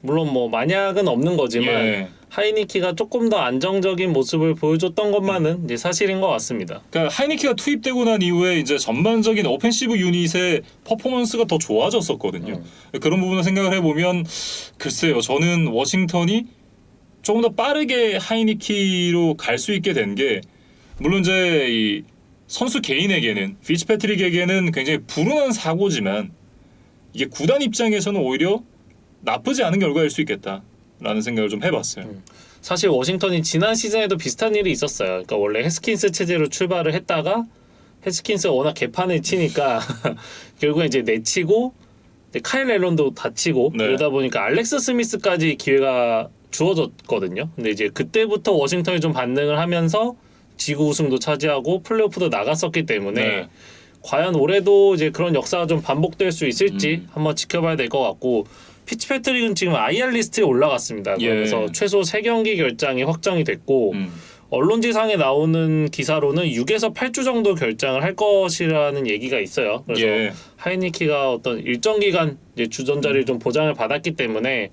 물론 뭐 만약은 없는 거지만 예. 하이니키가 조금 더 안정적인 모습을 보여줬던 것만은 이제 사실인 것 같습니다. 그러니까 하이니키가 투입되고 난 이후에 이제 전반적인 오펜시브 유닛의 퍼포먼스가 더 좋아졌었거든요. 그런 부분을 생각을 해보면 글쎄요, 저는 워싱턴이 조금 더 빠르게 하이니키로 갈 수 있게 된 게 물론 이제 이 선수 개인에게는 피츠패트릭에게는 굉장히 불운한 사고지만 이게 구단 입장에서는 오히려 나쁘지 않은 결과일 수 있겠다라는 생각을 좀 해봤어요. 사실 워싱턴이 지난 시즌에도 비슷한 일이 있었어요. 그러니까 원래 해스킨스 체제로 출발을 했다가 해스킨스가 워낙 개판을 치니까 결국에 이제 내치고 카일 앨런도 다치고 네. 그러다 보니까 알렉스 스미스까지 기회가 주어졌거든요. 근데 이제 그때부터 워싱턴이 좀 반등을 하면서 지구 우승도 차지하고 플레이오프도 나갔었기 때문에 네. 과연 올해도 이제 그런 역사가 좀 반복될 수 있을지 한번 지켜봐야 될 것 같고 피츠패트릭은 지금 IR 리스트에 올라갔습니다. 그래서 최소 3경기 결장이 확정이 됐고 언론지상에 나오는 기사로는 6에서 8주 정도 결장을 할 것이라는 얘기가 있어요. 그래서 하이니키가 어떤 일정 기간 이제 주전 자리를 좀 보장을 받았기 때문에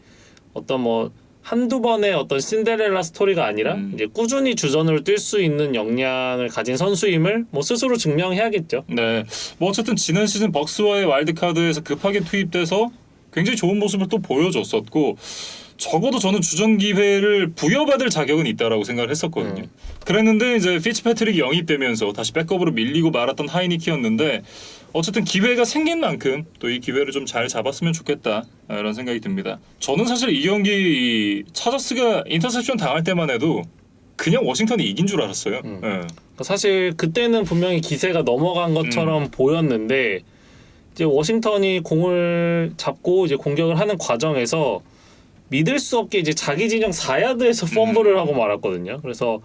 어떤 뭐 한두 번의 어떤 신데렐라 스토리가 아니라 이제 꾸준히 주전으로 뛸 수 있는 역량을 가진 선수임을 뭐 스스로 증명해야겠죠. 네, 뭐 어쨌든 지난 시즌 벅스와의 와일드카드에서 급하게 투입돼서 굉장히 좋은 모습을 또 보여줬었고 적어도 저는 주전 기회를 부여받을 자격은 있다라고 생각을 했었거든요. 그랬는데 이제 피츠패트릭이 영입되면서 다시 백업으로 밀리고 말았던 하이니키였는데 어쨌든 기회가 생긴 만큼 또 이 기회를 좀 잘 잡았으면 좋겠다 이런 생각이 듭니다. 저는 사실 이 경기 차저스가 인터셉션 당할 때만 해도 그냥 워싱턴이 이긴 줄 알았어요. 사실 그때는 분명히 기세가 넘어간 것처럼 보였는데 이제 워싱턴이 공을 잡고 이제 공격을 하는 과정에서 믿을 수 없게 이제 자기 진영 4야드에서 펌블을 하고 말았거든요. 그래서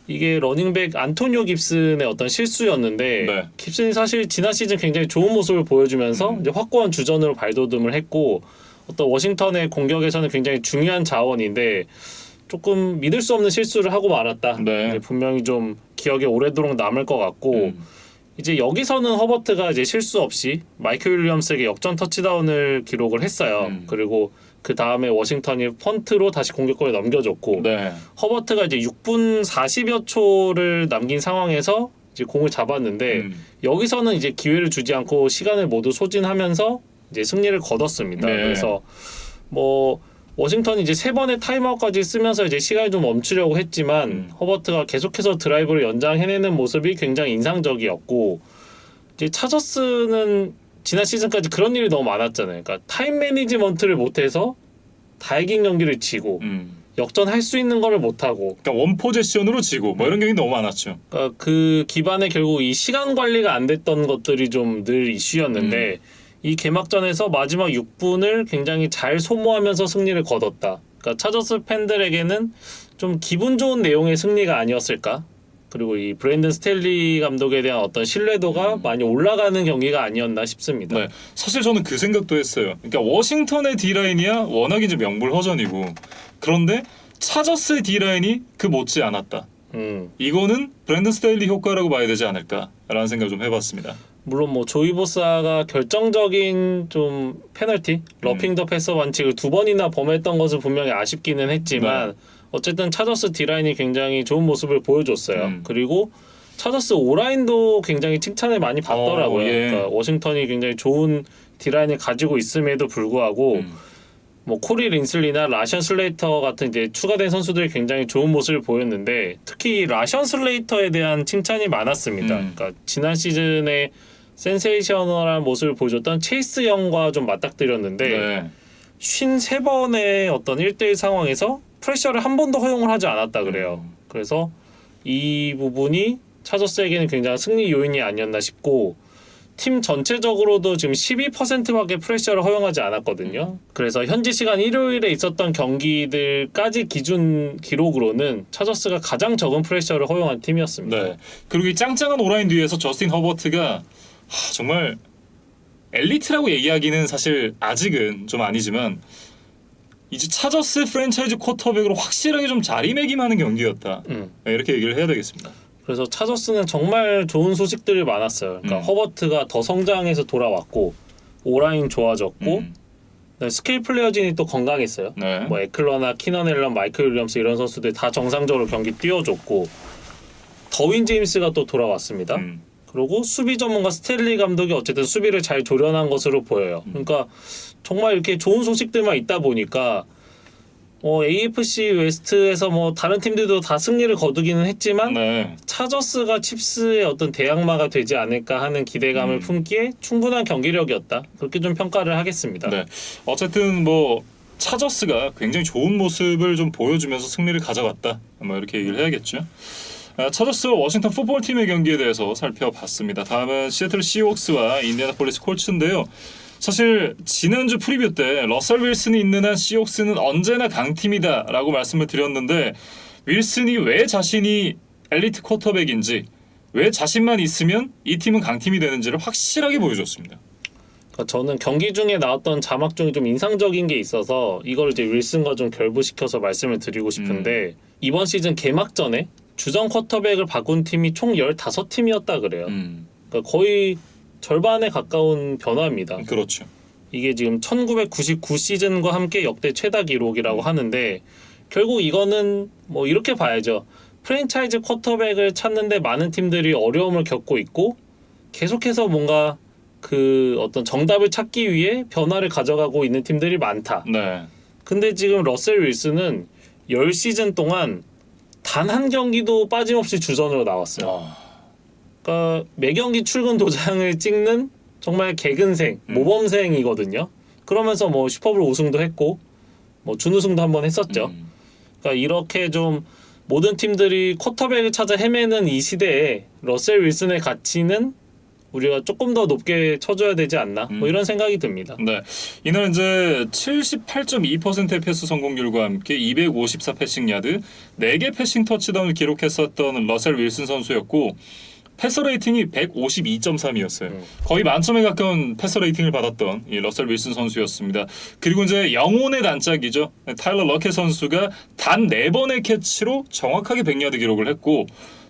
이게 러닝백 안토니오 깁슨의 어떤 실수였는데 네. 깁슨이 사실 지난 시즌 굉장히 좋은 모습을 보여주면서 이제 확고한 주전으로 발돋움을 했고 어떤 워싱턴의 공격에서는 굉장히 중요한 자원인데 조금 믿을 수 없는 실수를 하고 말았다. 네. 이제 분명히 좀 기억에 오래도록 남을 것 같고 이제 여기서는 허버트가 이제 실수 없이 마이클 윌리엄스에게 역전 터치다운을 기록을 했어요. 그리고 그 다음에 워싱턴이 펀트로 다시 공격권을 넘겨줬고 네. 허버트가 이제 6분 40여 초를 남긴 상황에서 이제 공을 잡았는데 여기서는 이제 기회를 주지 않고 시간을 모두 소진하면서 이제 승리를 거뒀습니다. 네. 그래서 뭐 워싱턴이 이제 3번의 타임아웃까지 쓰면서 이제 시간을 좀 멈추려고 했지만 허버트가 계속해서 드라이브를 연장해내는 모습이 굉장히 인상적이었고 이제 차저스는 지난 시즌까지 그런 일이 너무 많았잖아요. 그러니까 타임 매니지먼트를 못해서 다이긴 경기를 지고 역전할 수 있는 거를 못하고 그러니까 원 포지션으로 지고 뭐 이런 경기 너무 많았죠. 그러니까 그 기반에 결국 이 시간 관리가 안 됐던 것들이 좀 늘 이슈였는데 이 개막전에서 마지막 6분을 굉장히 잘 소모하면서 승리를 거뒀다. 그러니까 차저스 팬들에게는 좀 기분 좋은 내용의 승리가 아니었을까? 그리고 이 브랜든 스텔리 감독에 대한 어떤 신뢰도가 많이 올라가는 경기가 아니었나 싶습니다. 네, 사실 저는 그 생각도 했어요. 그러니까 워싱턴의 D라인이야 워낙 이제 명불허전이고 그런데 차저스의 D라인이 그 못지 않았다. 이거는 브랜든 스테일리 효과라고 봐야 되지 않을까라는 생각 좀 해봤습니다. 물론 뭐 조이 보사가 결정적인 좀 페널티, 러핑 더 패서 반칙을 2번이나 범했던 것은 분명히 아쉽기는 했지만 어쨌든 차저스 D라인이 굉장히 좋은 모습을 보여줬어요. 그리고 차저스 O라인도 굉장히 칭찬을 많이 받더라고요. 예. 그러니까 워싱턴이 굉장히 좋은 D라인을 가지고 있음에도 불구하고 뭐 코리 린슬리나 라션 슬레이터 같은 이제 추가된 선수들이 굉장히 좋은 모습을 보였는데 특히 라션 슬레이터에 대한 칭찬이 많았습니다. 그러니까 지난 시즌에 센세이셔널한 모습을 보여줬던 체이스 영과 좀 맞닥뜨렸는데 53번의 어떤 1대1 상황에서 프레셔를 한 번도 허용을 하지 않았다 그래요. 그래서 이 부분이 차저스에게는 굉장히 승리 요인이 아니었나 싶고 팀 전체적으로도 지금 12%밖에 프레셔를 허용하지 않았거든요. 그래서 현지 시간 일요일에 있었던 경기들까지 기준 기록으로는 차저스가 가장 적은 프레셔를 허용한 팀이었습니다. 네. 그리고 이 짱짱한 오라인 뒤에서 저스틴 허버트가 정말 엘리트라고 얘기하기는 사실 아직은 좀 아니지만 이제 차저스 프랜차이즈 쿼터백으로 확실하게 좀 자리매김하는 경기였다. 네, 이렇게 얘기를 해야 되겠습니다. 그래서 차저스는 정말 좋은 소식들이 많았어요. 그러니까 허버트가 더 성장해서 돌아왔고 오라인 좋아졌고 스킬 플레이어진이 또 건강했어요. 네. 뭐 에클러나 키넌 앨런, 마이클 윌리엄스 이런 선수들 다 정상적으로 경기 뛰어줬고 더윈 제임스가 또 돌아왔습니다. 그리고 수비 전문가 스탠리 감독이 어쨌든 수비를 잘 조련한 것으로 보여요. 그러니까 정말 이렇게 좋은 소식들만 있다 보니까 AFC 웨스트에서 뭐 다른 팀들도 다 승리를 거두기는 했지만 차저스가 칩스의 어떤 대항마가 되지 않을까 하는 기대감을 품기에 충분한 경기력이었다. 그렇게 좀 평가를 하겠습니다. 네. 어쨌든 뭐 차저스가 굉장히 좋은 모습을 좀 보여주면서 승리를 가져갔다. 뭐 이렇게 얘기를 해야겠죠. 차저스와 워싱턴 풋볼팀의 경기에 대해서 살펴봤습니다. 다음은 시애틀 시옥스와 인디애나폴리스 콜츠인데요. 사실 지난주 프리뷰 때 러셀 윌슨이 있는 한 시옥스는 언제나 강팀이다 라고 말씀을 드렸는데 윌슨이 왜 자신이 엘리트 쿼터백인지 왜 자신만 있으면 이 팀은 강팀이 되는지를 확실하게 보여줬습니다. 그러니까 저는 경기 중에 나왔던 자막 중에 좀 인상적인 게 있어서 이걸 이제 윌슨과 좀 결부시켜서 말씀을 드리고 싶은데 이번 시즌 개막전에 주전 쿼터백을 바꾼 팀이 총 15팀이었다 그래요. 그러니까 거의 절반에 가까운 변화입니다. 그렇죠. 이게 지금 1999 시즌과 함께 역대 최다 기록이라고 하는데 결국 이거는 뭐 이렇게 봐야죠. 프랜차이즈 쿼터백을 찾는데 많은 팀들이 어려움을 겪고 있고 계속해서 뭔가 그 어떤 정답을 찾기 위해 변화를 가져가고 있는 팀들이 많다. 네. 근데 지금 러셀 윌슨은 10시즌 동안 단 한 경기도 빠짐없이 주전으로 나왔어요. 그러니까 매경기 출근 도장을 찍는 정말 개근생, 모범생이거든요. 그러면서 뭐 슈퍼볼 우승도 했고 뭐 준우승도 한번 했었죠. 그러니까 이렇게 좀 모든 팀들이 쿼터백을 찾아 헤매는 이 시대에 러셀 윌슨의 가치는 우리가 조금 더 높게 쳐줘야 되지 않나 뭐 이런 생각이 듭니다. 네, 이날 이제 78.2%의 패스 성공률과 함께 254 패싱 야드, 4개 패싱 터치다운을 기록했었던 러셀 윌슨 선수였고 패서 레이팅이 152.3이었어요. 거의 만점에 가까운 패서 레이팅을 받았던 이 러셀 윌슨 선수였습니다. 그리고 이제 영혼의 단짝이죠. 타일러 러켓 선수가 단 4번의 캐치로 정확하게 100야드 기록을 했고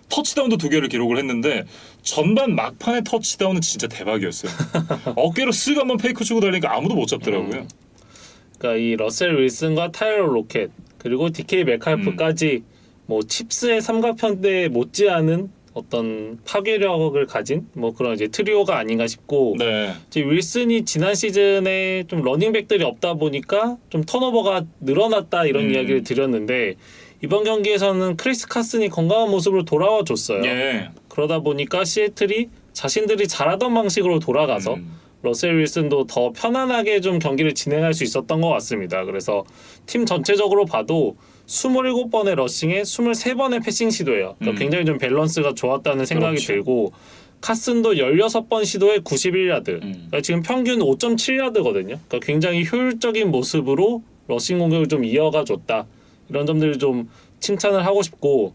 터치다운도 2개를 기록을 했는데 전반 막판의 터치다운은 진짜 대박이었어요. 어깨로 쓱 한번 페이크 주고 달리니까 아무도 못 잡더라고요. 그러니까 이 러셀 윌슨과 타일러 로켓 그리고 DK 메칼프까지 뭐 칩스의 삼각편대에 못지않은 어떤 파괴력을 가진 뭐 그런 이제 트리오가 아닌가 싶고 네. 이제 윌슨이 지난 시즌에 좀 러닝백들이 없다 보니까 좀 턴오버가 늘어났다 이런 이야기를 드렸는데 이번 경기에서는 크리스 카슨이 건강한 모습으로 돌아와 줬어요. 예. 그러다 보니까 시애틀이 자신들이 잘하던 방식으로 돌아가서 러셀 윌슨도 더 편안하게 좀 경기를 진행할 수 있었던 것 같습니다. 그래서 팀 전체적으로 봐도 27번의 러싱에 23번의 패싱 시도예요. 그러니까 굉장히 좀 밸런스가 좋았다는 생각이 그렇죠. 들고 카슨도 16번 시도에 91야드. 그러니까 지금 평균 5.7야드거든요. 그러니까 굉장히 효율적인 모습으로 러싱 공격을 좀 이어가 줬다. 이런 점들을 좀 칭찬을 하고 싶고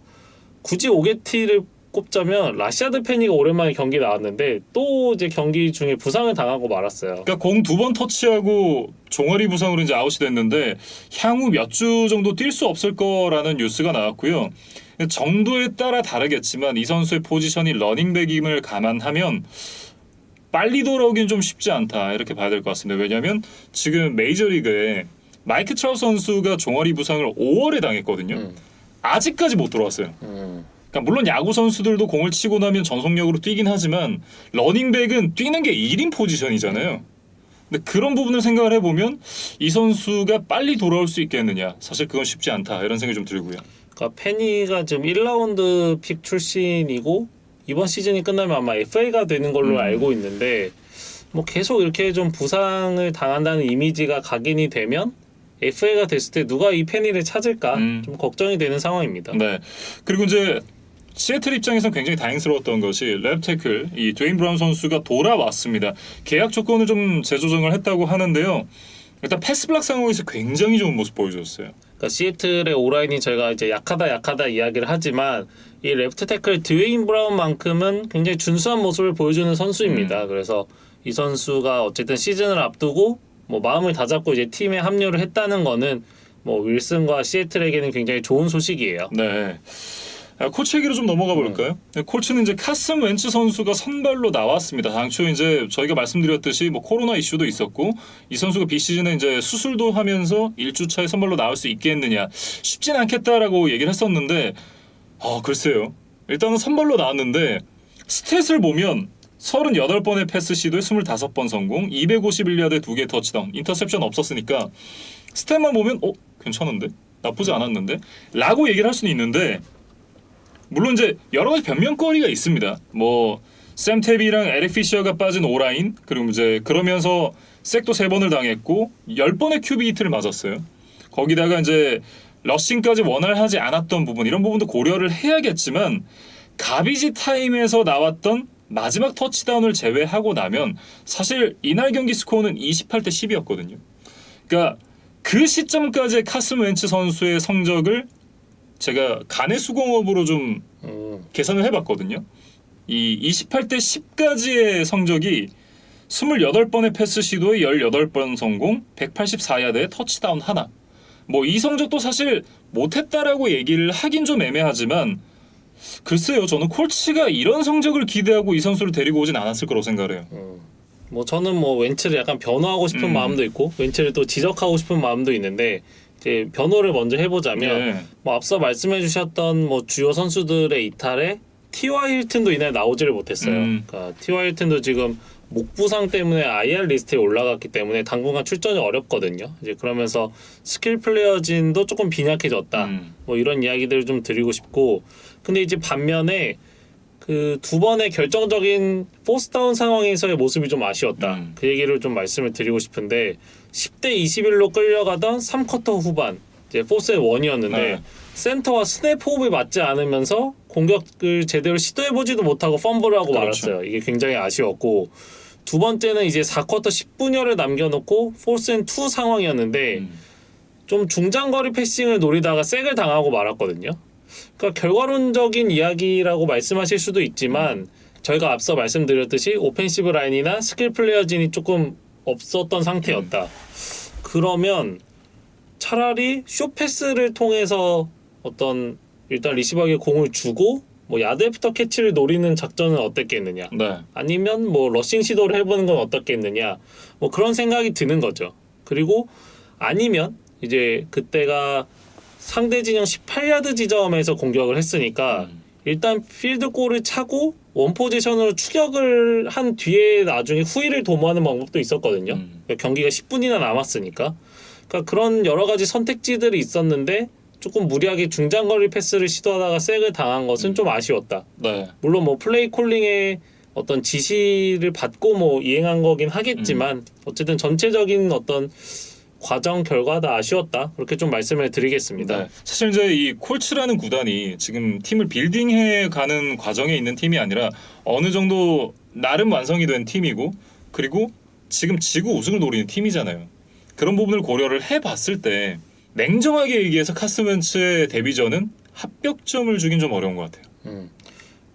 굳이 오게티를 꼽자면 라시아드 페니가 오랜만에 경기 나왔는데 또 이제 경기 중에 부상을 당하고 말았어요. 그러니까 공 2번 터치하고 종아리 부상으로 이제 아웃이 됐는데 향후 몇 주 정도 뛸 수 없을 거라는 뉴스가 나왔고요. 정도에 따라 다르겠지만 이 선수의 포지션이 러닝백임을 감안하면 빨리 돌아오긴 좀 쉽지 않다 이렇게 봐야 될 것 같습니다. 왜냐하면 지금 메이저리그에 마이크 트라우트 선수가 종아리 부상을 5월에 당했거든요. 아직까지 못 돌아왔어요. 그러니까 물론 야구 선수들도 공을 치고 나면 전속력으로 뛰긴 하지만 러닝백은 뛰는 게 1인 포지션이잖아요. 근데 그런 부분을 생각을 해보면 이 선수가 빨리 돌아올 수 있겠느냐 사실 그건 쉽지 않다 이런 생각이 좀 들고요. 그러니까 페니가 지금 1라운드 픽 출신이고 이번 시즌이 끝나면 아마 FA가 되는 걸로 알고 있는데 뭐 계속 이렇게 좀 부상을 당한다는 이미지가 각인이 되면 FA가 됐을 때 누가 이 페니를 찾을까 좀 걱정이 되는 상황입니다. 네. 그리고 이제 시애틀 입장에서는 굉장히 다행스러웠던 것이 랩 태클 이 드웨인 브라운 선수가 돌아왔습니다. 계약 조건을 좀 재조정을 했다고 하는데요. 일단 패스 블락 상황에서 굉장히 좋은 모습 보여줬어요. 그러니까 시애틀의 오라인이 저희가 이제 약하다 이야기를 하지만 이 레프트 태클 드웨인 브라운만큼은 굉장히 준수한 모습을 보여주는 선수입니다. 그래서 이 선수가 어쨌든 시즌을 앞두고 뭐 마음을 다잡고 이제 팀에 합류를 했다는 거는 뭐 윌슨과 시애틀에게는 굉장히 좋은 소식이에요. 네. 코치 얘기로 좀 넘어가 볼까요? 코치는 이제 카슨 웬츠 선수가 선발로 나왔습니다. 당초 이제 저희가 말씀드렸듯이 뭐 코로나 이슈도 있었고 이 선수가 비시즌에 이제 수술도 하면서 1주차에 선발로 나올 수 있겠느냐 쉽진 않겠다라고 얘기를 했었는데 글쎄요. 일단은 선발로 나왔는데 스탯을 보면 38번의 패스 시도에 25번 성공, 251야드에 2개 터치다운, 인터셉션 없었으니까 스탯만 보면 괜찮은데? 나쁘지 않았는데? 라고 얘기를 할 수는 있는데 물론 이제 여러 가지 변명거리가 있습니다. 뭐 샘 태비랑 에릭 피셔가 빠진 오라인 그리고 이제 그러면서 색도 3번을 당했고 10번의 QB 히트를 맞았어요. 거기다가 이제 러싱까지 원활하지 않았던 부분 이런 부분도 고려를 해야겠지만 가비지 타임에서 나왔던 마지막 터치다운을 제외하고 나면 사실 이날 경기 스코어는 28대 10이었거든요. 그러니까 그 시점까지의 카슨 웬츠 선수의 성적을 제가 간의 수공업으로 좀 계산을 해봤거든요. 이 28대 10까지의 성적이 28번의 패스 시도에 18번 성공, 184야드에 터치다운 하나. 뭐 이 성적도 사실 못했다라고 얘기를 하긴 좀 애매하지만 글쎄요. 저는 콜츠가 이런 성적을 기대하고 이 선수를 데리고 오진 않았을 거라고 생각을 해요. 뭐 저는 뭐 웬츠를 약간 변호하고 싶은 마음도 있고 웬츠를 또 지적하고 싶은 마음도 있는데 이제 변호를 먼저 해보자면 뭐 앞서 말씀해주셨던 뭐 주요 선수들의 이탈에 T.Y. 힐튼도 이날 나오지를 못했어요. 그러니까 T.Y. 힐튼도 지금 목 부상 때문에 IR 리스트에 올라갔기 때문에 당분간 출전이 어렵거든요. 이제 그러면서 스킬 플레이어진도 조금 빈약해졌다. 뭐 이런 이야기들을 좀 드리고 싶고, 근데 이제 반면에 그 2번의 결정적인 포스다운 상황에서의 모습이 좀 아쉬웠다. 그 얘기를 좀 말씀을 드리고 싶은데 10대 21로 끌려가던 3쿼터 후반 이제 포스의 원이었는데 네. 센터와 스냅 호흡이 맞지 않으면서 공격을 제대로 시도해보지도 못하고 펌블을 하고 그렇죠. 말았어요. 이게 굉장히 아쉬웠고 두 번째는 이제 4쿼터 10분여를 남겨놓고 포스앤2 상황이었는데 좀 중장거리 패싱을 노리다가 색을 당하고 말았거든요. 그러니까 결과론적인 이야기라고 말씀하실 수도 있지만 저희가 앞서 말씀드렸듯이 오펜시브 라인이나 스킬 플레이어진이 조금 없었던 상태였다. 그러면 차라리 숏패스를 통해서 어떤 일단 리시버에게 공을 주고 뭐 야드 애프터 캐치를 노리는 작전은 어땠겠느냐. 네. 아니면 뭐 러싱 시도를 해보는 건 어떻겠느냐. 뭐 그런 생각이 드는 거죠. 그리고 아니면 이제 그때가 상대 진영 18야드 지점에서 공격을 했으니까 일단 필드골을 차고 원 포지션으로 추격을 한 뒤에 나중에 후위를 도모하는 방법도 있었거든요. 그러니까 경기가 10분이나 남았으니까. 그러니까 그런 여러 가지 선택지들이 있었는데 조금 무리하게 중장거리 패스를 시도하다가 색을 당한 것은 좀 아쉬웠다. 네. 물론 뭐 플레이 콜링의 어떤 지시를 받고 뭐 이행한 거긴 하겠지만 어쨌든 전체적인 어떤 과정 결과다 아쉬웠다. 그렇게 좀 말씀을 드리겠습니다. 네. 사실 이제 이 콜츠라는 구단이 지금 팀을 빌딩해 가는 과정에 있는 팀이 아니라 어느 정도 나름 완성이 된 팀이고 그리고 지금 지구 우승을 노리는 팀이잖아요. 그런 부분을 고려를 해봤을 때 냉정하게 얘기해서 카슨 웬츠의 데뷔전은 합격점을 주긴 좀 어려운 것 같아요.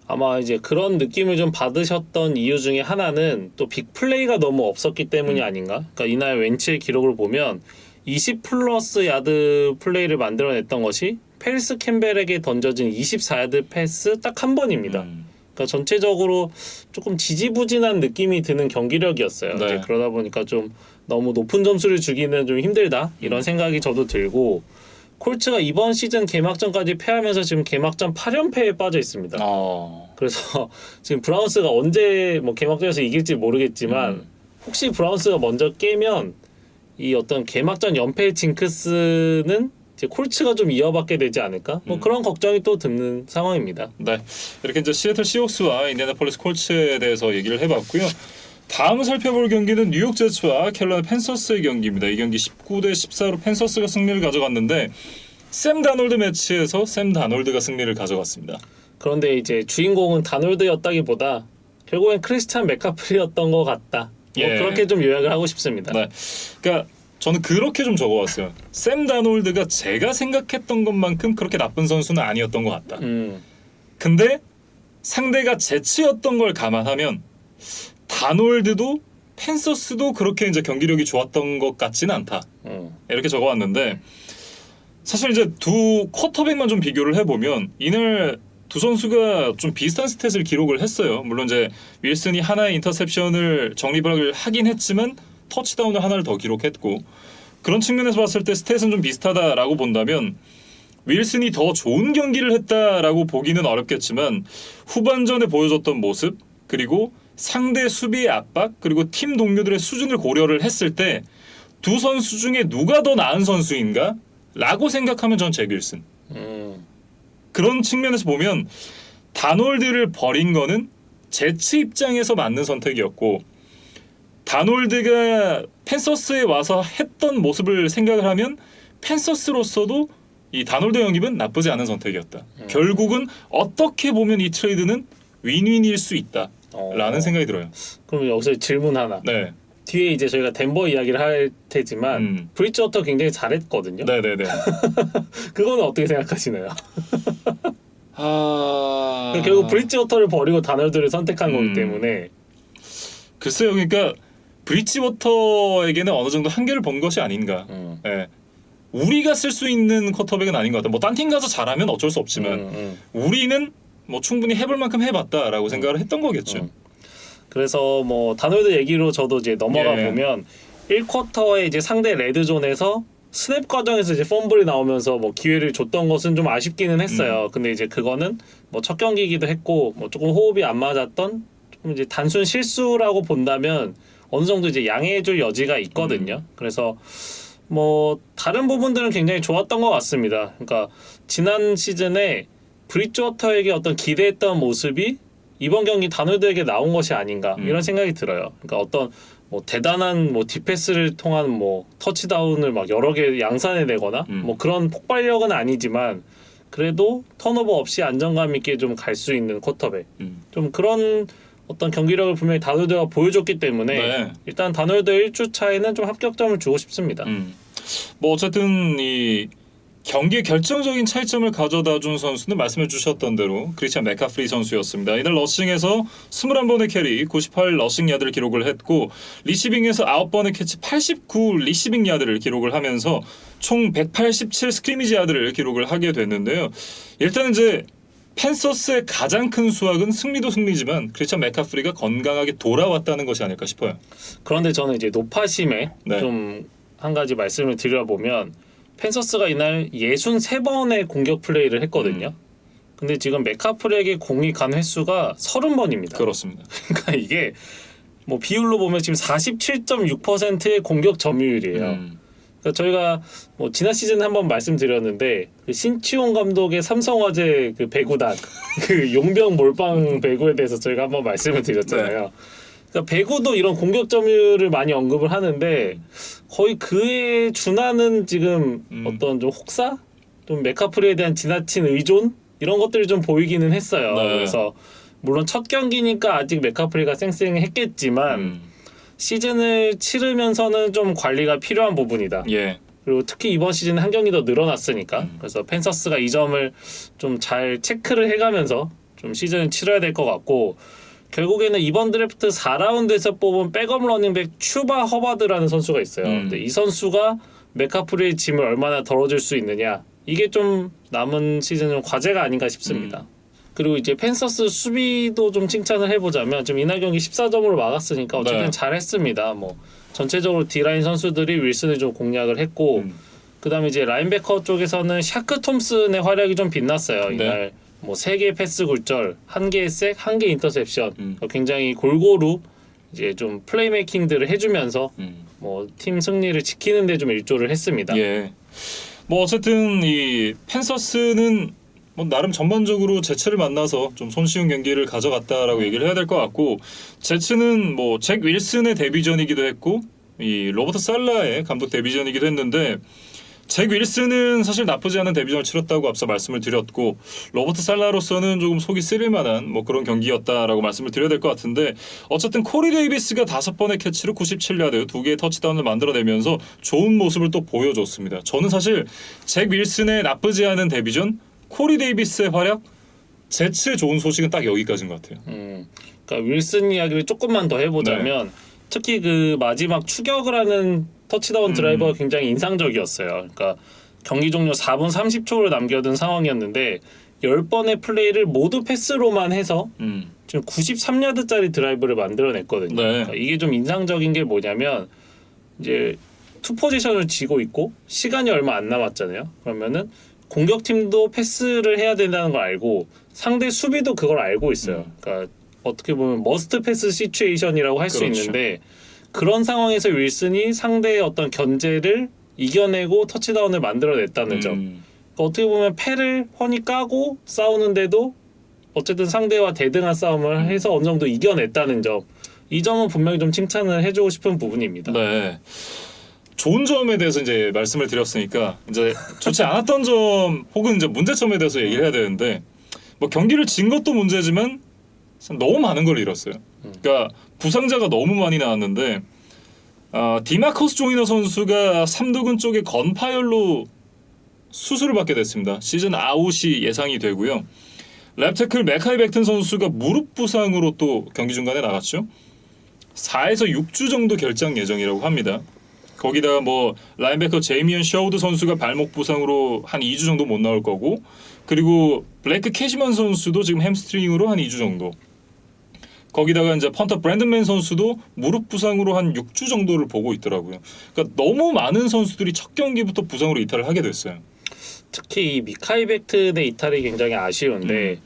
아마 이제 그런 느낌을 좀 받으셨던 이유 중에 하나는 또 빅플레이가 너무 없었기 때문이 아닌가. 그러니까 이날 웬츠의 기록을 보면 20 플러스 야드 플레이를 만들어냈던 것이 페리스 캠벨에게 던져진 24야드 패스 딱 한 번입니다. 그러니까 전체적으로 조금 지지부진한 느낌이 드는 경기력이었어요. 네. 이제 그러다 보니까 좀 너무 높은 점수를 주기는 좀 힘들다 이런 생각이 저도 들고 콜츠가 이번 시즌 개막전까지 패하면서 지금 개막전 8연패에 빠져 있습니다. 그래서 지금 브라운스가 언제 뭐 개막전에서 이길지 모르겠지만 혹시 브라운스가 먼저 깨면 이 어떤 개막전 연패 징크스는 이제 콜츠가 좀 이어받게 되지 않을까? 뭐 그런 걱정이 또 드는 상황입니다. 네, 이렇게 이제 시애틀 시옥스와 인디애나폴리스 콜츠에 대해서 얘기를 해봤고요. 다음 살펴볼 경기는 뉴욕 제츠와 캐롤라이나 팬서스의 경기입니다. 이 경기 19대 14로 팬서스가 승리를 가져갔는데 샘 다놀드 매치에서 샘 다놀드가 승리를 가져갔습니다. 그런데 이제 주인공은 다놀드였다기보다 결국엔 크리스찬 맥카프리였던 것 같다. 뭐 그렇게 좀 요약을 하고 싶습니다. 네, 그러니까 저는 그렇게 좀 적어왔어요. 샘 다놀드가 제가 생각했던 것만큼 그렇게 나쁜 선수는 아니었던 것 같다. 근데 상대가 제츠였던 걸 감안하면 다놀드도 펜서스도 그렇게 이제 경기력이 좋았던 것 같지는 않다. 이렇게 적어왔는데 사실 이제 두 쿼터백만 좀 비교를 해보면 이날 두 선수가 좀 비슷한 스탯을 기록을 했어요. 물론 이제 윌슨이 하나의 인터셉션을 정립을 하긴 했지만 터치다운을 하나를 더 기록했고 그런 측면에서 봤을 때 스탯은 좀 비슷하다라고 본다면 윌슨이 더 좋은 경기를 했다라고 보기는 어렵겠지만 후반전에 보여줬던 모습 그리고 상대 수비의 압박 그리고 팀 동료들의 수준을 고려를 했을 때 두 선수 중에 누가 더 나은 선수인가? 라고 생각하면 전 잭 윌슨. 그런 측면에서 보면 다놀드를 버린 거는 제츠 입장에서 맞는 선택이었고 다놀드가 펜서스에 와서 했던 모습을 생각을 하면 펜서스로서도 이 다놀드 영입은 나쁘지 않은 선택이었다. 결국은 어떻게 보면 이 트레이드는 윈윈일 수 있다. 라는 생각이 들어요. 그럼 여기서 질문 하나. 네. 뒤에 이제 저희가 덴버 이야기를 할 테지만 브리지워터 굉장히 잘했거든요. 네네네. 그거는 어떻게 생각하시나요? 아... 결국 브리지워터를 버리고 다놀드를 선택한 거기 때문에 글쎄요. 그러니까 브리지워터에게는 어느 정도 한계를 본 것이 아닌가. 네. 우리가 쓸 수 있는 쿼터백은 아닌 것 같아요. 뭐 딴 팀 가서 잘하면 어쩔 수 없지만 우리는 뭐 충분히 해볼 만큼 해봤다라고 생각을 했던 거겠죠. 그래서 뭐 다놀드 얘기로 저도 이제 넘어가 보면 1쿼터에 이제 상대 레드존에서 스냅 과정에서 이제 펌블이 나오면서 뭐 기회를 줬던 것은 좀 아쉽기는 했어요. 근데 이제 그거는 뭐 첫 경기이기도 했고 뭐 조금 호흡이 안 맞았던 조금 이제 단순 실수라고 본다면 어느 정도 이제 양해해줄 여지가 있거든요. 그래서 뭐 다른 부분들은 굉장히 좋았던 것 같습니다. 그러니까 지난 시즌에 브리지워터에게 어떤 기대했던 모습이 이번 경기 다놀드에게 나온 것이 아닌가 이런 생각이 들어요. 그러니까 어떤 뭐 대단한 뭐 디패스를 통한 뭐 터치다운을 막 여러 개 양산해내거나 뭐 그런 폭발력은 아니지만 그래도 턴오버 없이 안정감 있게 좀 갈 수 있는 쿼터백. 좀 그런 어떤 경기력을 분명히 다놀드가 보여줬기 때문에 네. 일단 다놀드 1주 차에는 좀 합격점을 주고 싶습니다. 뭐 어쨌든 이 경기의 결정적인 차이점을 가져다 준 선수는 말씀해 주셨던 대로 크리스찬 맥카프리 선수였습니다. 이날 러싱에서 21번의 캐리, 98 러싱 야드를 기록을 했고 리시빙에서 9번의 캐치, 89 리시빙 야드를 기록을 하면서 총 187 스크리미지 야드를 기록을 하게 됐는데요. 일단 이제 팬서스의 가장 큰 수확은 승리도 승리지만 크리스찬 맥카프리가 건강하게 돌아왔다는 것이 아닐까 싶어요. 그런데 저는 이제 노파심에 네. 좀 한 가지 말씀을 드려보면 팬서스가 이날 63번의 공격 플레이를 했거든요. 근데 지금 맥카프리에게 공이 간 횟수가 30번입니다. 그렇습니다. 그러니까 이게 뭐 비율로 보면 지금 47.6%의 공격 점유율이에요. 그러니까 저희가 뭐 지난 시즌에 한번 말씀드렸는데 그 신치용 감독의 삼성화재 그 배구단 그 용병 몰빵 배구에 대해서 저희가 한번 말씀을 드렸잖아요. 네. 그러니까 배구도 이런 공격 점유율을 많이 언급을 하는데 거의 그에 준하는 지금 어떤 좀 혹사, 좀 맥카프리에 대한 지나친 의존 이런 것들이 좀 보이기는 했어요. 네. 그래서 물론 첫 경기니까 아직 맥카프리가 쌩쌩했겠지만 시즌을 치르면서는 좀 관리가 필요한 부분이다. 예. 그리고 특히 이번 시즌 한 경기 더 늘어났으니까 그래서 팬서스가 이 점을 좀 잘 체크를 해가면서 좀 시즌을 치러야 될 것 같고 결국에는 이번 드래프트 4라운드에서 뽑은 백업 러닝백 추바 허바드라는 선수가 있어요. 근데 이 선수가 맥카프리의 짐을 얼마나 덜어줄 수 있느냐 이게 좀 남은 시즌은 과제가 아닌가 싶습니다. 그리고 이제 팬서스 수비도 좀 칭찬을 해보자면 지금 이날 경기 14점으로 막았으니까 어쨌든 네. 잘했습니다. 뭐 전체적으로 D라인 선수들이 윌슨을 좀 공략을 했고 그다음에 이제 라인베커 쪽에서는 샤크 톰슨의 활약이 좀 빛났어요. 이날 네. 뭐 3개의 패스 굴절, 1개의 색, 1개 인터셉션 굉장히 골고루 이제 좀 플레이메이킹들을 해주면서 뭐 팀 승리를 지키는 데 좀 일조를 했습니다. 예. 뭐 어쨌든 이 팬서스는 뭐 나름 전반적으로 제츠를 만나서 좀 손쉬운 경기를 가져갔다라고 얘기를 해야 될 것 같고 제츠는 뭐 잭 윌슨의 데뷔전이기도 했고 이 로버트 살라의 감독 데뷔전이기도 했는데 잭 윌슨은 사실 나쁘지 않은 데뷔전을 치렀다고 앞서 말씀을 드렸고 로버트 살라로서는 조금 속이 쓰릴 만한 뭐 그런 경기였다라고 말씀을 드려야 될 것 같은데 어쨌든 코리 데이비스가 5번의 캐치로 97야드 2개의 터치다운을 만들어내면서 좋은 모습을 또 보여줬습니다. 저는 사실 잭 윌슨의 나쁘지 않은 데뷔전 코리 데이비스의 활약 제츠의 좋은 소식은 딱 여기까지인 것 같아요. 그러니까 윌슨 이야기를 조금만 더 해보자면 네. 특히 그 마지막 추격을 하는 터치다운 드라이버가 굉장히 인상적이었어요. 그러니까 경기 종료 4분 30초를 남겨둔 상황이었는데 10번의 플레이를 모두 패스로만 해서 지금 93야드짜리 드라이브를 만들어냈거든요. 네. 그러니까 이게 좀 인상적인 게 뭐냐면 이제 투 포지션을 쥐고 있고 시간이 얼마 안 남았잖아요. 그러면은 공격팀도 패스를 해야 된다는 걸 알고 상대 수비도 그걸 알고 있어요. 그러니까 어떻게 보면 머스트 패스 시츄에이션이라고 할 수 그렇죠. 있는데 그런 상황에서 윌슨이 상대의 어떤 견제를 이겨내고 터치다운을 만들어냈다는 점. 그러니까 어떻게 보면 패를 훤히 까고 싸우는데도 어쨌든 상대와 대등한 싸움을 해서 어느 정도 이겨냈다는 점. 이 점은 분명히 좀 칭찬을 해주고 싶은 부분입니다. 네. 좋은 점에 대해서 이제 말씀을 드렸으니까 이제 좋지 않았던 점 혹은 이제 문제점에 대해서 얘기를 해야 되는데 뭐 경기를 진 것도 문제지만 너무 많은 걸 잃었어요. 그러니까 부상자가 너무 많이 나왔는데 디마커스 조이너 선수가 삼두근 쪽에 건파열로 수술을 받게 됐습니다. 시즌 아웃이 예상이 되고요. 랩태클 메카이 벡튼 선수가 무릎 부상으로 또 경기 중간에 나갔죠. 4에서 6주 정도 결장 예정이라고 합니다. 거기다가 뭐 라인베커 제이미언 셔우드 선수가 발목 부상으로 한 2주 정도 못 나올 거고 그리고 블레이크 캐시먼 선수도 지금 햄스트링으로 한 2주 정도 거기다가 이제 펀터 브랜든맨 선수도 무릎 부상으로 한 6주 정도를 보고 있더라고요. 그러니까 너무 많은 선수들이 첫 경기부터 부상으로 이탈을 하게 됐어요. 특히 이 미카이 벡튼의 이탈이 굉장히 아쉬운데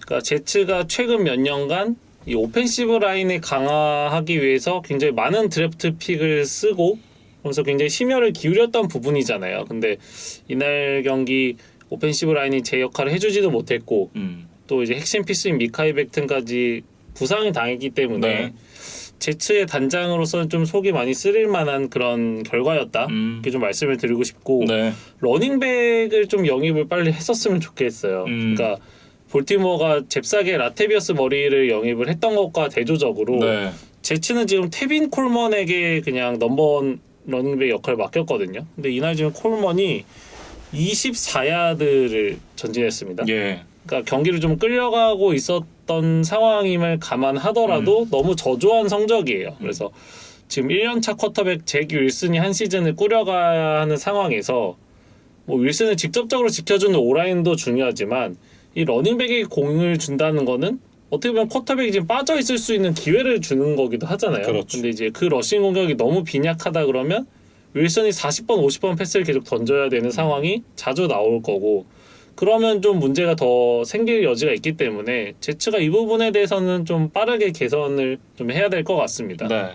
그러니까 제츠가 최근 몇 년간 이 오펜시브 라인을 강화하기 위해서 굉장히 많은 드래프트 픽을 쓰고 그래서 굉장히 심혈을 기울였던 부분이잖아요. 근데 이날 경기 오펜시브 라인이 제 역할을 해주지도 못했고 또 이제 핵심 피스인 미카이 벡튼까지 부상이 당했기 때문에 네. 제츠의 단장으로서는 좀 속이 많이 쓰릴 만한 그런 결과였다. 이렇게 좀 말씀을 드리고 싶고 네. 러닝백을 좀 영입을 빨리 했었으면 좋겠어요. 그러니까 볼티모어가 잽싸게 라테비어스 머리를 영입을 했던 것과 대조적으로 네. 제츠는 지금 테빈 콜먼에게 그냥 넘버원 러닝백 역할을 맡겼거든요. 근데 이날 지금 콜먼이 24야드를 전진했습니다. 예. 그러니까 경기를 좀 끌려가고 있었던 상황임을 감안하더라도 너무 저조한 성적이에요. 그래서 지금 1년차 쿼터백 잭 윌슨이 한 시즌을 꾸려가야 하는 상황에서 뭐 윌슨을 직접적으로 지켜주는 오라인도 중요하지만 이 러닝백에게 공을 준다는 거는 어떻게 보면 쿼터백이 지금 빠져 있을 수 있는 기회를 주는 거기도 하잖아요. 그렇죠. 근데 이제 그 러싱 공격이 너무 빈약하다 그러면 윌슨이 40번, 50번 패스를 계속 던져야 되는 상황이 자주 나올 거고 그러면 좀 문제가 더 생길 여지가 있기 때문에 제츠가 이 부분에 대해서는 좀 빠르게 개선을 좀 해야 될 것 같습니다. 네.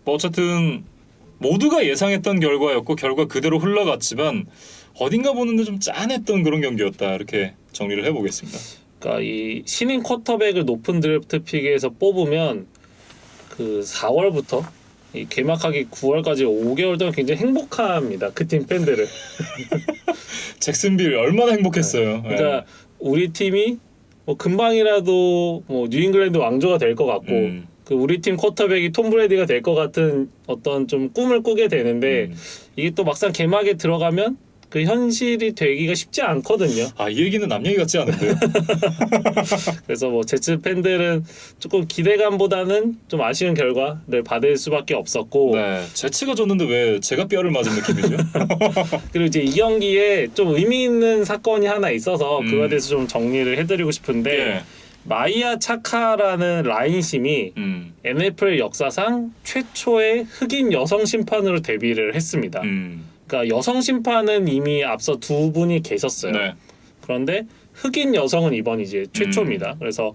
뭐 어쨌든 모두가 예상했던 결과였고 결과 그대로 흘러갔지만 어딘가 보는데 좀 짠했던 그런 경기였다. 이렇게 정리를 해보겠습니다. 그러니까 이 신인 쿼터백을 높은 드래프트 픽에서 뽑으면 그 4월부터 이 개막하기 9월까지 5개월 동안 굉장히 행복합니다. 그 팀 팬들은. 잭슨빌 얼마나 행복했어요. 그러니까 우리 팀이 뭐 금방이라도 뭐 뉴잉글랜드 왕조가 될 것 같고 그 우리 팀 쿼터백이 톰 브레이디가 될 것 같은 어떤 좀 꿈을 꾸게 되는데 이게 또 막상 개막에 들어가면 그 현실이 되기가 쉽지 않거든요. 아, 이 얘기는 남 얘기 같지 않은데요. 그래서 뭐 제츠 팬들은 조금 기대감보다는 좀 아쉬운 결과를 받을 수밖에 없었고 네, 제츠가 졌는데 왜 제가 뼈를 맞은 느낌이죠? 그리고 이제 이 경기에 좀 의미 있는 사건이 하나 있어서 그거에 대해서 좀 정리를 해드리고 싶은데 예. 마이야 차카라는 라인심이 NFL 역사상 최초의 흑인 여성 심판으로 데뷔를 했습니다. 그러니까 여성 심판은 이미 앞서 두 분이 계셨어요. 네. 그런데 흑인 여성은 이번 이제 최초입니다. 그래서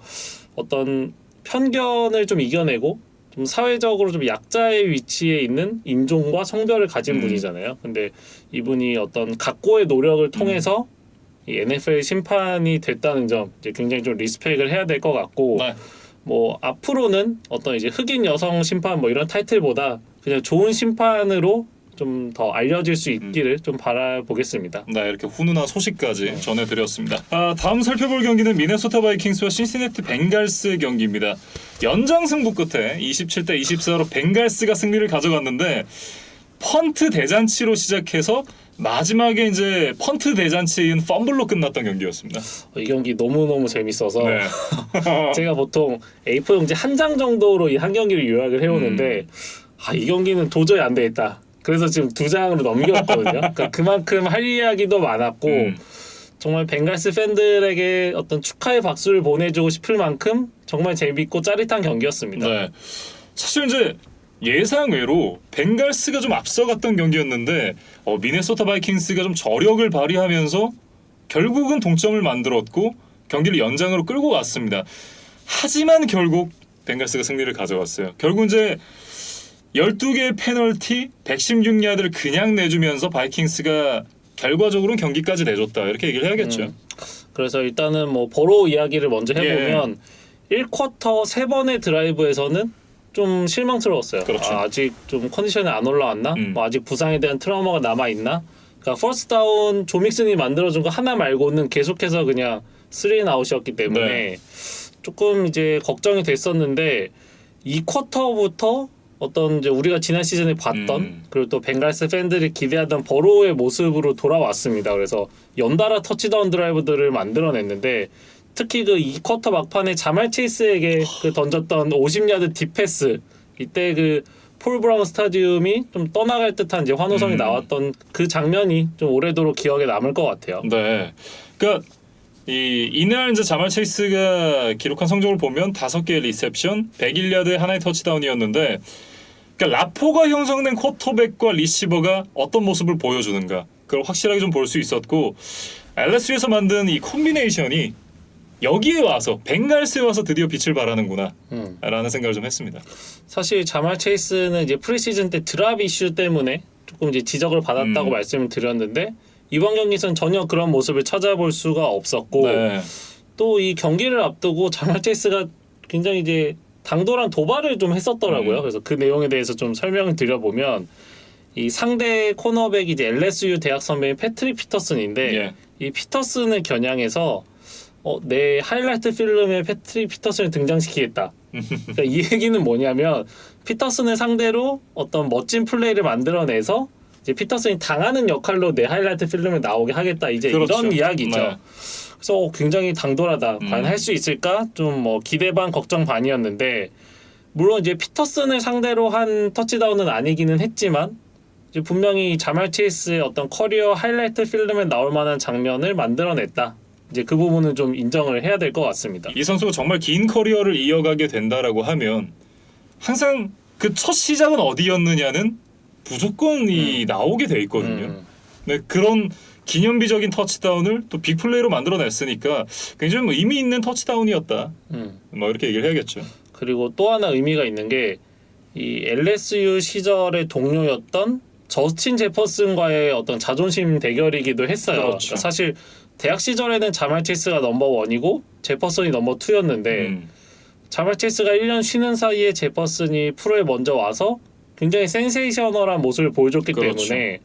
어떤 편견을 좀 이겨내고 좀 사회적으로 좀 약자의 위치에 있는 인종과 성별을 가진 분이잖아요. 근데 이분이 어떤 각고의 노력을 통해서 이 NFL 심판이 됐다는 점 이제 굉장히 좀 리스펙을 해야 될 것 같고 네. 뭐 앞으로는 어떤 이제 흑인 여성 심판 뭐 이런 타이틀보다 그냥 좋은 심판으로 좀 더 알려질 수 있기를 좀 바라보겠습니다. 네, 이렇게 훈훈한 소식까지 전해드렸습니다. 다음 살펴볼 경기는 미네소타 바이킹스와 신시내티 벵갈스의 경기입니다. 연장 승부 끝에 27대 24로 벵갈스가 승리를 가져갔는데 펀트 대잔치로 시작해서 마지막에 이제 펀트 대잔치에 이은 펌블로 끝났던 경기였습니다. 이 경기 너무너무 재밌어서 네. 제가 보통 A4 용지 한 장 정도로 이 한 경기를 요약을 해오는데 이 경기는 도저히 안 되겠다. 그래서 지금 2장으로 넘겼거든요. 그러니까 그만큼 할 이야기도 많았고 정말 벵갈스 팬들에게 어떤 축하의 박수를 보내주고 싶을 만큼 정말 재밌고 짜릿한 경기였습니다. 네. 사실 이제 예상외로 벵갈스가 좀 앞서갔던 경기였는데 미네소타 바이킹스가 좀 저력을 발휘하면서 결국은 동점을 만들었고 경기를 연장으로 끌고 갔습니다. 하지만 결국 벵갈스가 승리를 가져갔어요. 결국 이제 12개의 페널티 116야드를 그냥 내주면서 바이킹스가 결과적으로는 경기까지 내줬다 이렇게 얘기를 해야겠죠. 그래서 일단은 뭐 버로우 이야기를 먼저 해보면 1쿼터 3번의 드라이브에서는 좀 실망스러웠어요. 그렇죠. 아직 좀 컨디션이 안 올라왔나? 뭐 아직 부상에 대한 트라우마가 남아있나? 그러니까 퍼스트 다운 조 믹슨이 만들어준 거 하나 말고는 계속해서 그냥 3&아웃이었기 때문에 조금 이제 걱정이 됐었는데 2쿼터부터 어떤 이제 우리가 지난 시즌에 봤던 그리고 또 벵갈스 팬들이 기대하던 버로우의 모습으로 돌아왔습니다. 그래서 연달아 터치다운 드라이브들을 만들어냈는데 특히 그 2쿼터 막판에 자말 체이스에게 그 던졌던 50야드 딥패스 이때 그 폴 브라운 스타디움이 좀 떠나갈 듯한 이제 환호성이 나왔던 그 장면이 좀 오래도록 기억에 남을 것 같아요. 네, 그러니까 이날 이제 자말 체이스가 기록한 성적을 보면 5개의 리셉션, 101야드의 하나의 터치다운이었는데, 그러니까 라포가 형성된 쿼터백과 리시버가 어떤 모습을 보여주는가 그걸 확실하게 좀 볼 수 있었고 LSU에서 만든 이 콤비네이션이 여기에 와서 벵갈스에 와서 드디어 빛을 발하는구나 라는 생각을 좀 했습니다. 사실 자말 체이스는 이제 프리시즌 때 드랍 이슈 때문에 조금 이제 지적을 받았다고 말씀을 드렸는데 이번 경기에서는 전혀 그런 모습을 찾아볼 수가 없었고 또 이 경기를 앞두고 자말 체이스가 굉장히 이제 당돌한 도발을 좀 했었더라고요. 그래서 그 내용에 대해서 좀 설명을 드려보면 이 상대 코너백이 이제 LSU 대학 선배인 패트릭 피터슨인데 예. 이 피터슨을 겨냥해서 내 하이라이트 필름에 패트릭 피터슨을 등장시키겠다. 그러니까 이 얘기는 뭐냐면 피터슨을 상대로 어떤 멋진 플레이를 만들어내서 이제 피터슨이 당하는 역할로 내 하이라이트 필름에 나오게 하겠다. 이제 그렇죠. 이런 이야기죠. 네. 그래서 굉장히 당돌하다. 과연 할 수 있을까? 좀 뭐 기대 반 걱정 반이었는데 물론 이제 피터슨을 상대로 한 터치다운은 아니기는 했지만 이제 분명히 자말 체이스의 어떤 커리어 하이라이트 필름에 나올 만한 장면을 만들어냈다. 이제 그 부분은 좀 인정을 해야 될 것 같습니다. 이 선수가 정말 긴 커리어를 이어가게 된다라고 하면 항상 그 첫 시작은 어디였느냐는 무조건 나오게 돼 있거든요. 네, 그런 기념비적인 터치다운을 또 빅플레이로 만들어냈으니까 굉장히 뭐 의미 있는 터치다운이었다. 뭐 이렇게 얘기를 해야겠죠. 그리고 또 하나 의미가 있는 게 이 LSU 시절의 동료였던 저스틴 제퍼슨과의 어떤 자존심 대결이기도 했어요. 그렇죠. 그러니까 사실 대학 시절에는 자말 체이스가 넘버 1이고 제퍼슨이 넘버 2였는데 자말 체이스가 1년 쉬는 사이에 제퍼슨이 프로에 먼저 와서 굉장히 센세이셔널한 모습을 보여줬기 그렇죠. 때문에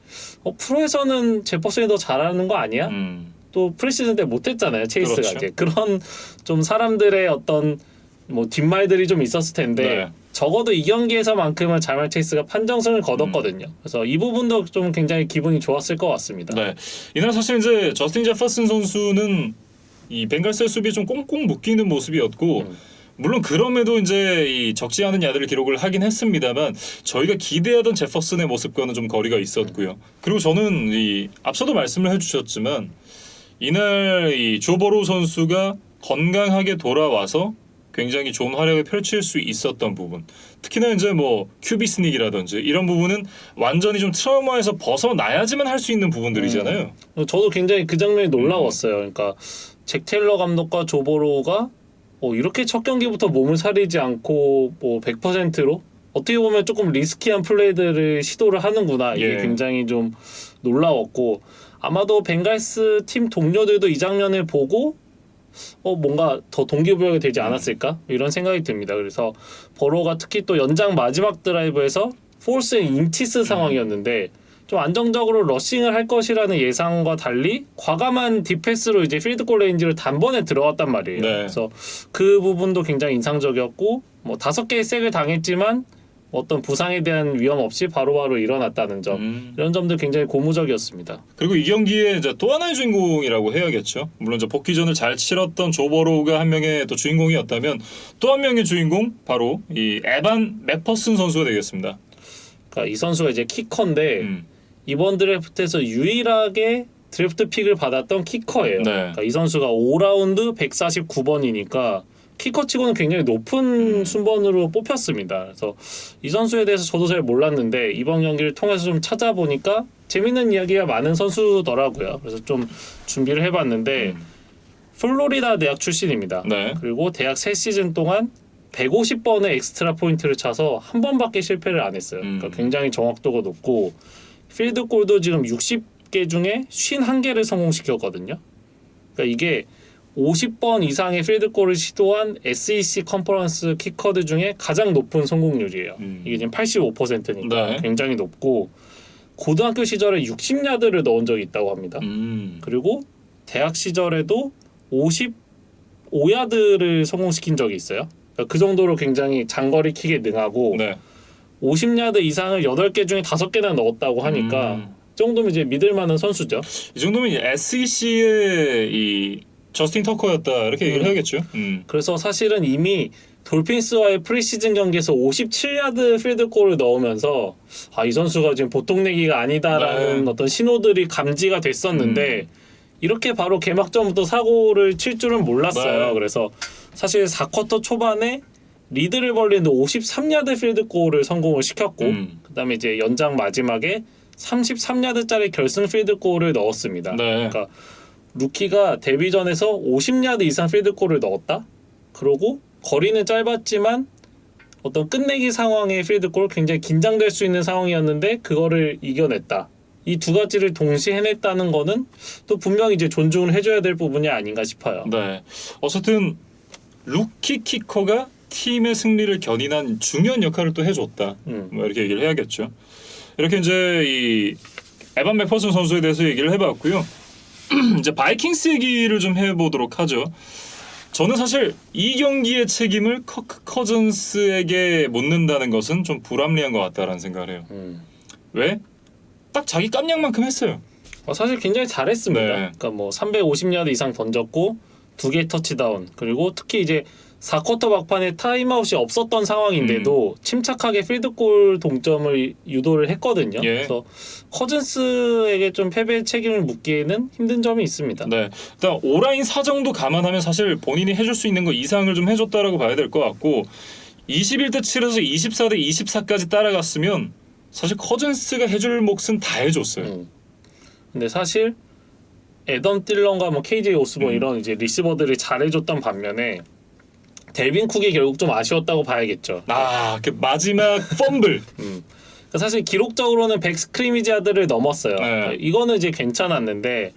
프로에서는 제퍼슨이 더 잘하는 거 아니야? 또 프리시즌 때 못했잖아요. 체이스가 그렇죠. 이제 그런 좀 사람들의 어떤 뭐 뒷말들이 좀 있었을 텐데 네. 적어도 이 경기에서만큼은 자말 체이스가 판정승을 거뒀거든요. 그래서 이 부분도 좀 굉장히 기분이 좋았을 것 같습니다. 네, 이날 사실 이제 저스틴 제퍼슨 선수는 이 벵갈스의 수비에 좀 꽁꽁 묶이는 모습이었고 물론 그럼에도 이제 이 적지 않은 야들을 기록을 하긴 했습니다만 저희가 기대하던 제퍼슨의 모습과는 좀 거리가 있었고요. 그리고 저는 이 앞서도 말씀을 해주셨지만 이날 이 조 버로우 선수가 건강하게 돌아와서 굉장히 좋은 활약을 펼칠 수 있었던 부분, 특히나 이제 뭐 큐비 스닉이라든지 이런 부분은 완전히 좀 트라우마에서 벗어나야지만 할 수 있는 부분들이잖아요. 저도 굉장히 그 장면이 놀라웠어요. 그러니까 잭 테일러 감독과 조 버로우가 이렇게 첫 경기부터 몸을 사리지 않고 뭐 100%로 어떻게 보면 조금 리스키한 플레이들을 시도를 하는구나. 이게 예. 굉장히 좀 놀라웠고 아마도 벵갈스 팀 동료들도 이 장면을 보고 뭔가 더 동기부여가 되지 않았을까? 이런 생각이 듭니다. 그래서 버로가 특히 또 연장 마지막 드라이브에서 포스 앤 인티스 상황이었는데 좀 안정적으로 러싱을 할 것이라는 예상과 달리 과감한 디패스로 이제 필드골 레인지를 단번에 들어갔단 말이에요. 네. 그래서 그 부분도 굉장히 인상적이었고 뭐 5개의 색을 당했지만 어떤 부상에 대한 위험 없이 바로바로 일어났다는 점 이런 점들 굉장히 고무적이었습니다. 그리고 이 경기에 이제 또 하나의 주인공이라고 해야겠죠. 물론 이제 복귀전을 잘 치렀던 조 버로우가 한 명의 또 주인공이었다면 또 한 명의 주인공 바로 이 에반 맥퍼슨 선수가 되겠습니다. 그러니까 이 선수가 이제 키커인데 이번 드래프트에서 유일하게 드래프트 픽을 받았던 키커예요. 네. 그러니까 이 선수가 5라운드 149번이니까 키커치고는 굉장히 높은 순번으로 뽑혔습니다. 그래서 이 선수에 대해서 저도 잘 몰랐는데 이번 경기를 통해서 좀 찾아보니까 재밌는 이야기가 많은 선수더라고요. 그래서 좀 준비를 해봤는데 플로리다 대학 출신입니다. 네. 그리고 대학 3시즌 동안 150번의 엑스트라 포인트를 차서 한 번밖에 실패를 안 했어요. 그러니까 굉장히 정확도가 높고 필드골도 지금 60개 중에 51개를 성공시켰거든요. 그러니까 이게 50번 이상의 필드골을 시도한 SEC 컨퍼런스 키커들 중에 가장 높은 성공률이에요. 이게 지금 85%니까 네. 굉장히 높고 고등학교 시절에 60야드를 넣은 적이 있다고 합니다. 그리고 대학 시절에도 55야드를 성공시킨 적이 있어요. 그러니까 그 정도로 굉장히 장거리 킥에 능하고 네. 50야드 이상을 8개 중에 5개나 넣었다고 하니까 이 정도면 이제 믿을 만한 선수죠. 이 정도면 SEC의 이 저스틴 터커였다 이렇게 얘기를 해야겠죠. 그래서 사실은 이미 돌핀스와의 프리시즌 경기에서 57야드 필드골을 넣으면서 이 선수가 지금 보통 내기가 아니다라는 네. 어떤 신호들이 감지가 됐었는데 이렇게 바로 개막전부터 사고를 칠 줄은 몰랐어요. 네. 그래서 사실 4쿼터 초반에 리드를 벌리는 53야드 필드골을 성공을 시켰고 그다음에 이제 연장 마지막에 33야드짜리 결승 필드골을 넣었습니다. 네. 그러니까 루키가 데뷔전에서 50야드 이상 필드골을 넣었다. 그러고 거리는 짧았지만 어떤 끝내기 상황의 필드골 굉장히 긴장될 수 있는 상황이었는데 그거를 이겨냈다. 이 두 가지를 동시에 해냈다는 거는 또 분명히 이제 존중을 해줘야 될 부분이 아닌가 싶어요. 네. 어쨌든 루키 키커가 팀의 승리를 견인한 중요한 역할을 또 해줬다. 뭐 이렇게 얘기를 해야겠죠. 이렇게 이제 이 에반 맥퍼슨 선수에 대해서 얘기를 해봤고요. 이제 바이킹스 얘기를 좀 해보도록 하죠. 저는 사실 이 경기의 책임을 커크 커즌스에게 묻는다는 것은 좀 불합리한 것 같다라는 생각을 해요. 왜? 딱 자기 깜냥만큼 했어요. 사실 굉장히 잘했습니다. 네. 그러니까 뭐 350야드 이상 던졌고 2개 터치다운, 그리고 특히 이제 4쿼터 막판에 타임아웃이 없었던 상황인데도 침착하게 필드골 동점을 유도를 했거든요. 예. 그래서 커즌스에게 좀 패배의 책임을 묻기에는 힘든 점이 있습니다. 네, 일단 오라인 사정도 감안하면 사실 본인이 해줄 수 있는 거 이상을 좀 해줬다라고 봐야 될 것 같고 21대 7에서 24대 24까지 따라갔으면 사실 커즌스가 해줄 몫은 다 해줬어요. 근데 사실 애덤 딜런과 뭐 KJ 오스본 이런 이제 리시버들이 잘해줬던 반면에 델빈 쿡이 결국 좀 아쉬웠다고 봐야겠죠. 그 마지막 펌블. 그러니까 사실 기록적으로는 100 스크리미지 야드를 넘었어요. 네. 이거는 이제 괜찮았는데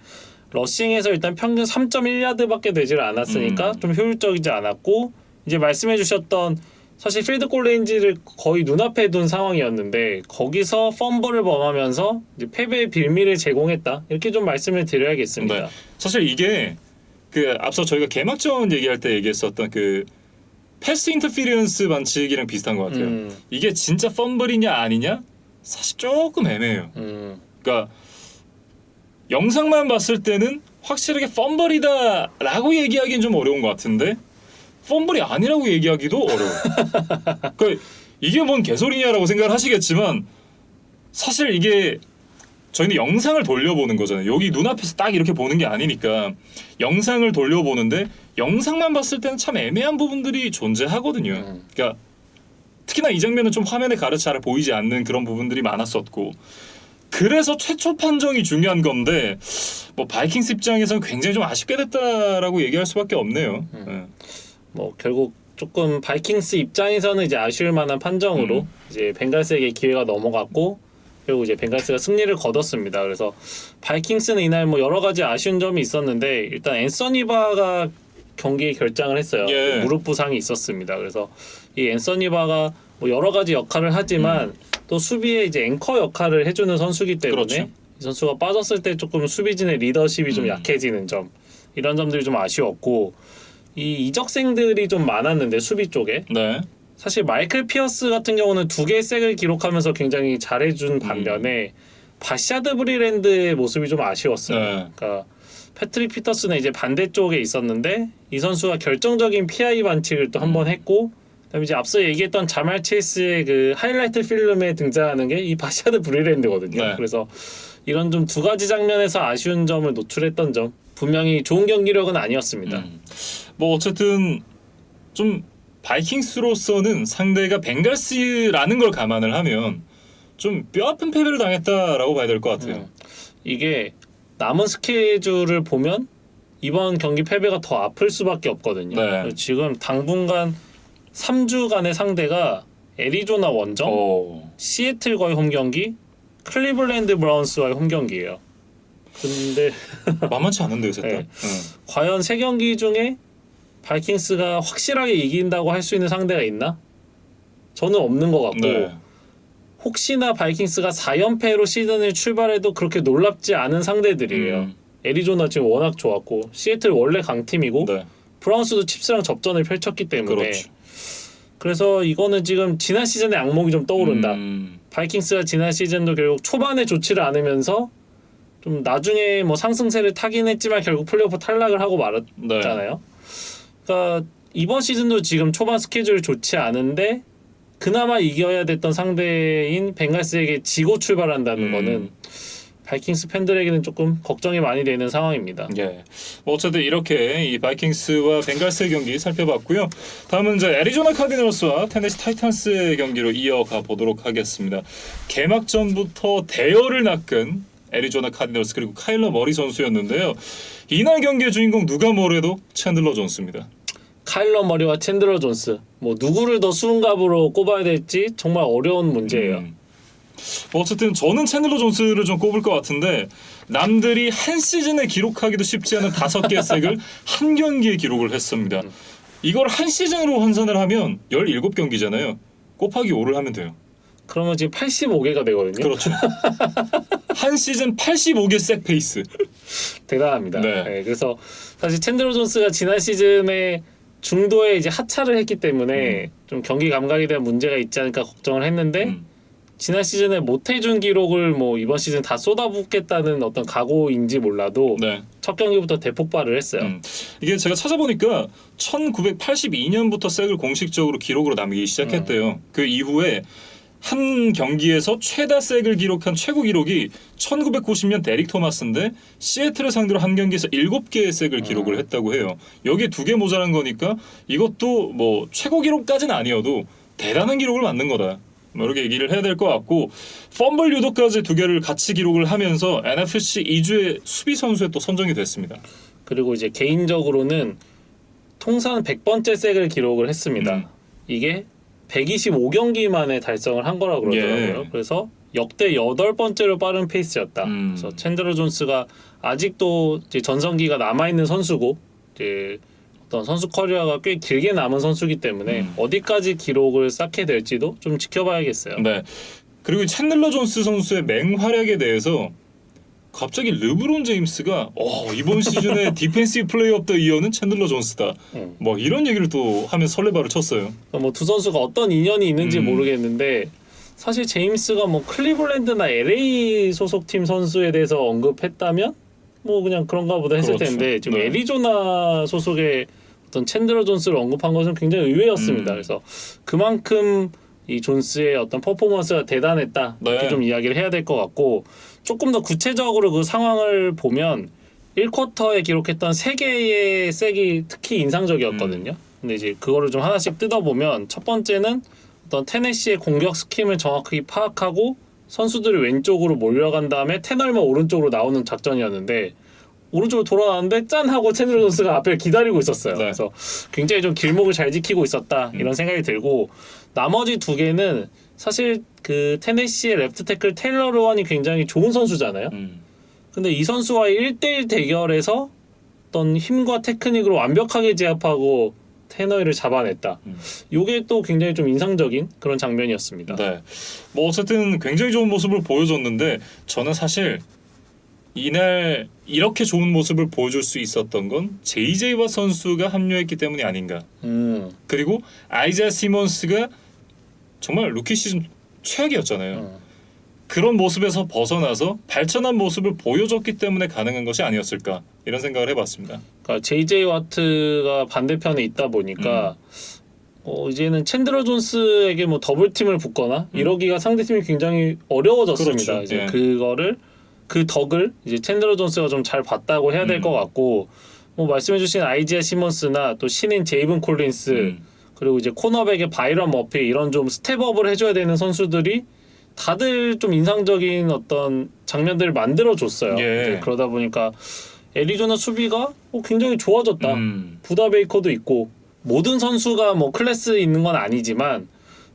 러싱에서 일단 평균 3.1야드밖에 되질 않았으니까 좀 효율적이지 않았고, 이제 말씀해주셨던 사실 필드골 레인지를 거의 눈앞에 둔 상황이었는데 거기서 펌블을 범하면서 이제 패배의 빌미를 제공했다, 이렇게 좀 말씀을 드려야겠습니다. 네. 사실 이게 그 앞서 저희가 개막전 얘기할 때 얘기했었던 그 패스 인터피리언스 반칙이랑 비슷한 것 같아요. 이게 진짜 펌블이냐 아니냐 사실 조금 애매해요. 그러니까 영상만 봤을 때는 확실하게 펌블이다라고 얘기하기는 좀 어려운 것 같은데 펌블이 아니라고 얘기하기도 어려워요. 그러니까 이게 뭔 개소리냐라고 생각을 하시겠지만 사실 이게 저희는 영상을 돌려보는 거잖아요. 여기 눈앞에서 딱 이렇게 보는 게 아니니까 영상을 돌려보는데 영상만 봤을 때는 참 애매한 부분들이 존재하거든요. 그러니까 특히나 이 장면은 좀 화면에 가려 잘 보이지 않는 그런 부분들이 많았었고, 그래서 최초 판정이 중요한 건데 뭐 바이킹스 입장에서는 굉장히 좀 아쉽게 됐다라고 얘기할 수밖에 없네요. 뭐 결국 조금 바이킹스 입장에서는 이제 아쉬울 만한 판정으로 이제 벵갈스에게 기회가 넘어갔고, 그리고 이제 벵갈스가 승리를 거뒀습니다. 그래서 바이킹스는 이날 뭐 여러 가지 아쉬운 점이 있었는데 일단 앤서니 바가 경기에 결장을 했어요. 예. 무릎 부상이 있었습니다. 그래서 이 앤서니 바가 뭐 여러 가지 역할을 하지만 또 수비에 이제 앵커 역할을 해주는 선수이기 때문에 그렇죠. 이 선수가 빠졌을 때 조금 수비진의 리더십이 좀 약해지는 점, 이런 점들이 좀 아쉬웠고, 이 이적생들이 좀 많았는데 수비 쪽에 네. 사실 마이클 피어스 같은 경우는 2개의 색을 기록하면서 굉장히 잘해준 반면에 바샤드 브리랜드의 모습이 좀 아쉬웠어요. 네. 그러니까 패트릭 피터스는 이제 반대쪽에 있었는데 이 선수가 결정적인 PI 반칙을 또 한 번 했고, 그다음에 이제 앞서 얘기했던 자말 체이스의 그 하이라이트 필름에 등장하는 게 이 바샤드 브리랜드거든요. 네. 그래서 이런 좀 두 가지 장면에서 아쉬운 점을 노출했던 점, 분명히 좋은 경기력은 아니었습니다. 뭐 어쨌든 좀 바이킹스로서는 상대가 벵갈스라는 걸 감안을 하면 좀 뼈아픈 패배를 당했다라고 봐야 될 것 같아요. 이게 남은 스케줄을 보면 이번 경기 패배가 더 아플 수밖에 없거든요. 네. 지금 당분간 3주간의 상대가 애리조나 원정, 시애틀과의 홈경기, 클리블랜드 브라운스와의 홈경기예요. 근데 만만치 않은데요, 셋 다. 네. 과연 3경기 중에 바이킹스가 확실하게 이긴다고 할 수 있는 상대가 있나? 저는 없는 것 같고, 네. 혹시나 바이킹스가 4연패로 시즌을 출발해도 그렇게 놀랍지 않은 상대들이에요. 애리조나 지금 워낙 좋았고, 시애틀 원래 강팀이고, 네. 브라운스도 칩스랑 접전을 펼쳤기 때문에, 그렇죠. 그래서 이거는 지금 지난 시즌의 악몽이 좀 떠오른다. 바이킹스가 지난 시즌도 결국 초반에 좋지를 않으면서 좀 나중에 뭐 상승세를 타긴 했지만 결국 플레이오프 탈락을 하고 말았잖아요. 그러니까 이번 시즌도 지금 초반 스케줄이 좋지 않은데 그나마 이겨야 됐던 상대인 벵갈스에게 지고 출발한다는 거는 바이킹스 팬들에게는 조금 걱정이 많이 되는 상황입니다. 예. 뭐 어쨌든 이렇게 이 바이킹스와 벵갈스의 경기 살펴봤고요. 다음은 이제 애리조나 카디널스와 테네시 타이탄스의 경기로 이어가 보도록 하겠습니다. 개막전부터 대열을 낚은 애리조나 카디널스 그리고 카일러 머리 선수였는데요. 이날 경기의 주인공 누가 뭐래도 챈들러 존스입니다. 카일러 머리와 챈들러 존스, 뭐 누구를 더 수은갑으로 꼽아야 될지 정말 어려운 문제예요. 뭐 어쨌든 저는 챈들러 존스를 좀 꼽을 것 같은데 남들이 한 시즌에 기록하기도 쉽지 않은 5개의 색을 한 경기에 기록을 했습니다. 이걸 한 시즌으로 환산을 하면 17경기잖아요. 곱하기 5를 하면 돼요. 그러면 지금 85개가 되거든요. 그렇죠. 한 시즌 85개 색 페이스. 대단합니다. 네. 네, 그래서 사실 챈들러 존스가 지난 시즌에 중도에 이제 하차를 했기 때문에 좀 경기 감각에 대한 문제가 있지 않을까 걱정을 했는데 지난 시즌에 못해준 기록을 뭐 이번 시즌 다 쏟아붓겠다는 어떤 각오인지 몰라도 네. 첫 경기부터 대폭발을 했어요. 이게 제가 찾아보니까 1982년부터 색을 공식적으로 기록으로 남기기 시작했대요. 그 이후에 한 경기에서 최다 색을 기록한 최고 기록이 1990년 데릭 토마스인데 시애틀을 상대로 한 경기에서 7개의 색을 기록을 했다고 해요. 여기에 2개 모자란 거니까 이것도 뭐 최고 기록까지는 아니어도 대단한 기록을 만든 거다. 뭐 이렇게 얘기를 해야 될 것 같고 펌블 유도까지 2개를 같이 기록을 하면서 NFC 2주의 수비 선수에 또 선정이 됐습니다. 그리고 이제 개인적으로는 통산 100번째 색을 기록을 했습니다. 이게 125경기 만에 달성을 한 거라고 그러더라고요. 예. 그래서 역대 8번째로 빠른 페이스였다. 그래서 챈들러 존스가 아직도 이제 전성기가 남아있는 선수고 이제 어떤 선수 커리어가 꽤 길게 남은 선수이기 때문에 어디까지 기록을 쌓게 될지도 좀 지켜봐야겠어요. 네. 그리고 챈들러 존스 선수의 맹활약에 대해서 갑자기 르브론 제임스가 이번 시즌에 디펜시브 플레이어 오브 더 이어는 챈들러 존스다. 뭐 이런 얘기를 또 하면 설레발을 쳤어요. 뭐 두 선수가 어떤 인연이 있는지 모르겠는데 사실 제임스가 뭐 클리블랜드나 LA 소속팀 선수에 대해서 언급했다면 뭐 그냥 그런가 보다 했을 그렇죠. 텐데 지금 네. 애리조나 소속의 어떤 챈들러 존스를 언급한 것은 굉장히 의외였습니다. 그래서 그만큼 이 존스의 어떤 퍼포먼스가 대단했다 이렇게 네. 좀 이야기를 해야 될 것 같고 조금 더 구체적으로 그 상황을 보면 1쿼터에 기록했던 3개의 색이 특히 인상적이었거든요. 근데 이제 그거를 좀 하나씩 뜯어보면 첫 번째는 어떤 테네시의 공격 스킴을 정확하게 파악하고 선수들이 왼쪽으로 몰려간 다음에 테널만 오른쪽으로 나오는 작전이었는데 오른쪽으로 돌아왔는데 짠 하고 챈들러 존스가 앞에 기다리고 있었어요. 네. 그래서 굉장히 좀 길목을 잘 지키고 있었다 이런 생각이 들고 나머지 2개는 사실 그 테네시의 레프트 태클 테일러 로원이 굉장히 좋은 선수잖아요. 근데 이 선수와의 1대1 대결에서 어떤 힘과 테크닉으로 완벽하게 제압하고 테너이를 잡아냈다. 요게 또 굉장히 좀 인상적인 그런 장면이었습니다. 네. 뭐 어쨌든 굉장히 좋은 모습을 보여줬는데 저는 사실 이날 이렇게 좋은 모습을 보여줄 수 있었던 건 JJ 왓 선수가 합류했기 때문이 아닌가. 그리고 아이자 시몬스가 정말 루키 시즌 최악이었잖아요. 그런 모습에서 벗어나서 발전한 모습을 보여줬기 때문에 가능한 것이 아니었을까 이런 생각을 해봤습니다. 그러니까 JJ 와트가 반대편에 있다 보니까 이제는 챈들러 존스에게 뭐 더블팀을 붙거나 이러기가 상대팀이 굉장히 어려워졌습니다. 그렇죠. 이제 예. 그 덕을 이제 챈들러 존스가 좀 잘 봤다고 해야 될 것 같고 뭐 말씀해주신 아이지아 시몬스나 또 신인 제이븐 콜린스 그리고 이제 코너백의 바이런 머피 이런 좀 스텝업을 해줘야 되는 선수들이 다들 좀 인상적인 어떤 장면들을 만들어줬어요. 예. 그러다 보니까 애리조나 수비가 굉장히 좋아졌다. 부다 베이커도 있고 모든 선수가 뭐 클래스 있는 건 아니지만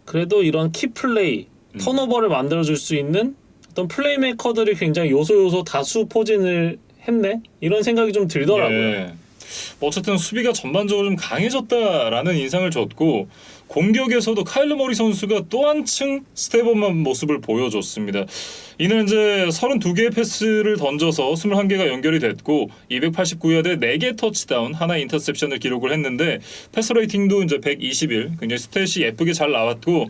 그래도 이런 키플레이, 턴오버를 만들어줄 수 있는 어떤 플레이메이커들이 굉장히 요소 다수 포진을 했네? 이런 생각이 좀 들더라고요. 예. 뭐 어쨌든 수비가 전반적으로 좀 강해졌다라는 인상을 줬고 공격에서도 카일러 머리 선수가 또 한층 스텝업한 모습을 보여줬습니다. 이는 이제 32개의 패스를 던져서 21개가 연결이 됐고 289야드 4개 터치다운 하나 인터셉션을 기록을 했는데 패스 레이팅도 이제 121 굉장히 스탯이 예쁘게 잘 나왔고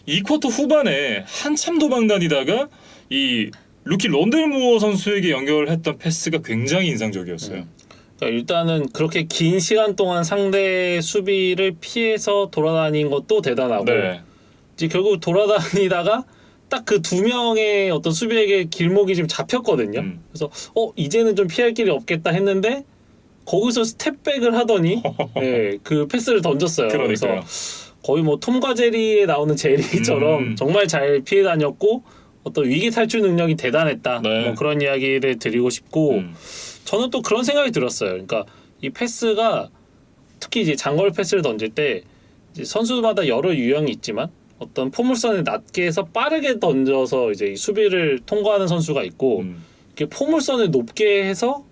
2쿼터 후반에 한참 도망 다니다가 이 루키 론델 무어 선수에게 연결했던 패스가 굉장히 인상적이었어요. 그러니까 일단은 그렇게 긴 시간 동안 상대 수비를 피해서 돌아다닌 것도 대단하고 네. 이제 결국 돌아다니다가 딱 그 2명의 어떤 수비에게 길목이 지금 잡혔거든요. 그래서 이제는 좀 피할 길이 없겠다 했는데 거기서 스텝백을 하더니 그 패스를 던졌어요. 그러니까요. 그래서 거의 뭐 톰과 제리에 나오는 제리처럼 정말 잘 피해 다녔고 어떤 위기 탈출 능력이 대단했다. 네. 뭐 그런 이야기를 드리고 싶고 저는 또 그런 생각이 들었어요. 그러니까 이 패스가 특히 이제 장거리 패스를 던질 때 이제 선수마다 여러 유형이 있지만 어떤 포물선을 낮게 해서 빠르게 던져서 이제 이 수비를 통과하는 선수가 있고 이렇게 포물선을 높게 해서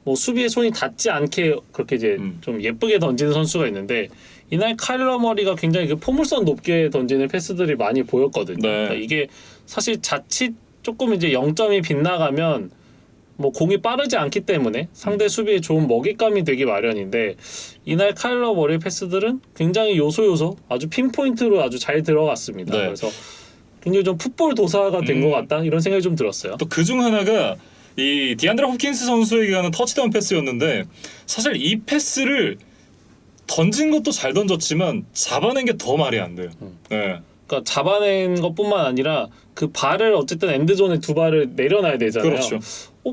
뭐 수비에 손이 닿지 않게 그렇게 이제 좀 예쁘게 던지는 선수가 있는데 이날 카일러 머리가 굉장히 그 포물선 높게 던지는 패스들이 많이 보였거든요. 네. 그러니까 이게 사실 자칫 조금 이제 0점이 빗나가면 뭐 공이 빠르지 않기 때문에 상대 수비에 좋은 먹잇감이 되기 마련인데 이날 카일러 머리 패스들은 굉장히 요소 아주 핀포인트로 아주 잘 들어갔습니다. 네. 그래서 굉장히 좀 풋볼 도사가 된 것 같다 이런 생각이 좀 들었어요. 또 그 중 하나가 이 디안드레 홉킨스 선수에게 가는 터치다운 패스였는데 사실 이 패스를 던진 것도 잘 던졌지만 잡아낸 게 더 말이 안 돼요. 네. 그러니까 잡아낸 것뿐만 아니라 그 발을 어쨌든 엔드존에 두 발을 내려놔야 되잖아요. 그렇죠.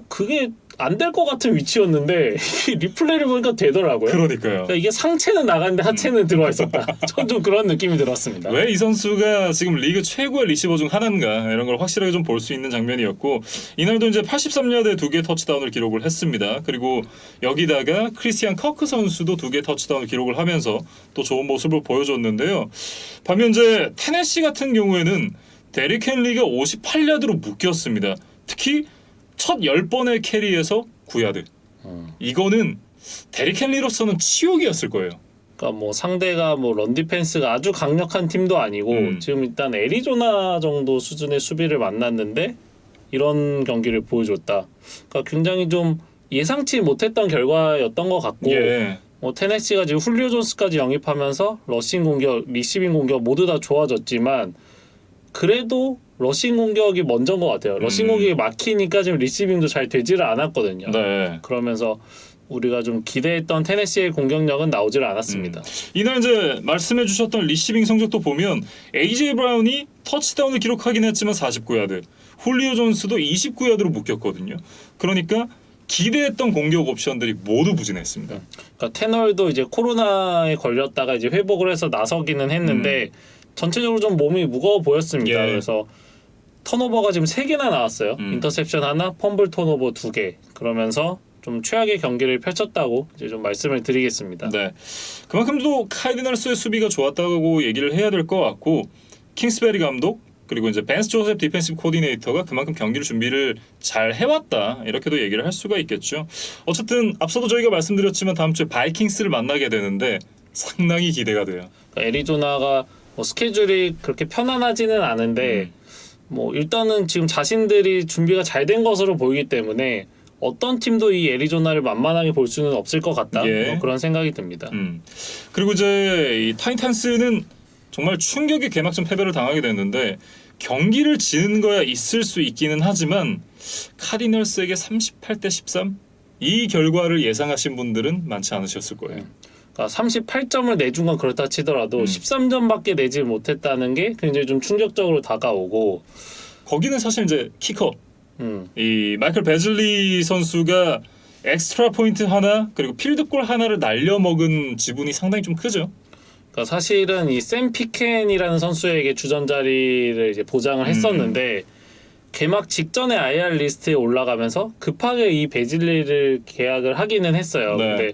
그게 안 될 것 같은 위치였는데 리플레이를 보니까 되더라고요. 그러니까요. 그러니까 이게 상체는 나갔는데 하체는 들어와 있었다. 전 좀 그런 느낌이 들었습니다. 왜 이 선수가 지금 리그 최고의 리시버 중 하나인가 이런 걸 확실하게 좀 볼 수 있는 장면이었고 이날도 이제 83야드에 2개 터치다운을 기록을 했습니다. 그리고 여기다가 크리스티안 커크 선수도 2개 터치다운을 기록을 하면서 또 좋은 모습을 보여줬는데요. 반면 이제 테네시 같은 경우에는 데릭 헨리가 58야드로 묶였습니다. 특히 첫 10번의 캐리에서 9야드. 이거는 데릭 헨리로서는 치욕이었을 거예요. 그러니까 뭐 상대가 뭐 런 디펜스가 아주 강력한 팀도 아니고 지금 일단 애리조나 정도 수준의 수비를 만났는데 이런 경기를 보여줬다. 그러니까 굉장히 좀 예상치 못했던 결과였던 것 같고 예. 뭐 테네시가 지금 훌리오 존스까지 영입하면서 러싱 공격, 리시빙 공격 모두 다 좋아졌지만 그래도 러싱 공격이 먼저인 것 같아요. 러싱 공격이 막히니까 지금 리시빙도 잘 되지를 않았거든요. 네. 그러면서 우리가 좀 기대했던 테네시의 공격력은 나오질 않았습니다. 이날 이제 말씀해 주셨던 리시빙 성적도 보면 AJ 브라운이 터치다운을 기록하긴 했지만 49야드, 훌리오 존스도 29야드로 묶였거든요. 그러니까 기대했던 공격 옵션들이 모두 부진했습니다. 그러니까 테널도 이제 코로나에 걸렸다가 이제 회복을 해서 나서기는 했는데 전체적으로 좀 몸이 무거워 보였습니다. 예. 그래서 턴오버가 지금 3개나 나왔어요. 인터셉션 하나, 펌블 턴오버 2개. 그러면서 좀 최악의 경기를 펼쳤다고 이제 좀 말씀을 드리겠습니다. 네, 그만큼 또 카이디널스의 수비가 좋았다고 얘기를 해야 될 것 같고 킹스베리 감독 그리고 이제 벤스 조셉 디펜시브 코디네이터가 그만큼 경기를 준비를 잘 해왔다 이렇게도 얘기를 할 수가 있겠죠. 어쨌든 앞서도 저희가 말씀드렸지만 다음 주에 바이킹스를 만나게 되는데 상당히 기대가 돼요. 그러니까 애리조나가 뭐 스케줄이 그렇게 편안하지는 않은데 뭐 일단은 지금 자신들이 준비가 잘 된 것으로 보이기 때문에 어떤 팀도 이 애리조나를 만만하게 볼 수는 없을 것 같다. 예. 뭐 그런 생각이 듭니다. 그리고 이제 이 타이탄스는 정말 충격의 개막전 패배를 당하게 됐는데 경기를 지는 거야 있을 수 있기는 하지만 카디널스에게 38대 13 이 결과를 예상하신 분들은 많지 않으셨을 거예요. 그러니까 38점을 내준 건 그렇다 치더라도 13점밖에 내지 못했다는 게 굉장히 좀 충격적으로 다가오고 거기는 사실 이제 키커 이 마이클 베즐리 선수가 엑스트라 포인트 하나 그리고 필드골 하나를 날려먹은 지분이 상당히 좀 크죠. 그러니까 사실은 이 샘 피켄이라는 선수에게 주전 자리를 이제 보장을 했었는데 개막 직전에 IR 리스트에 올라가면서 급하게 이 베즐리를 계약을 하기는 했어요. 네. 근데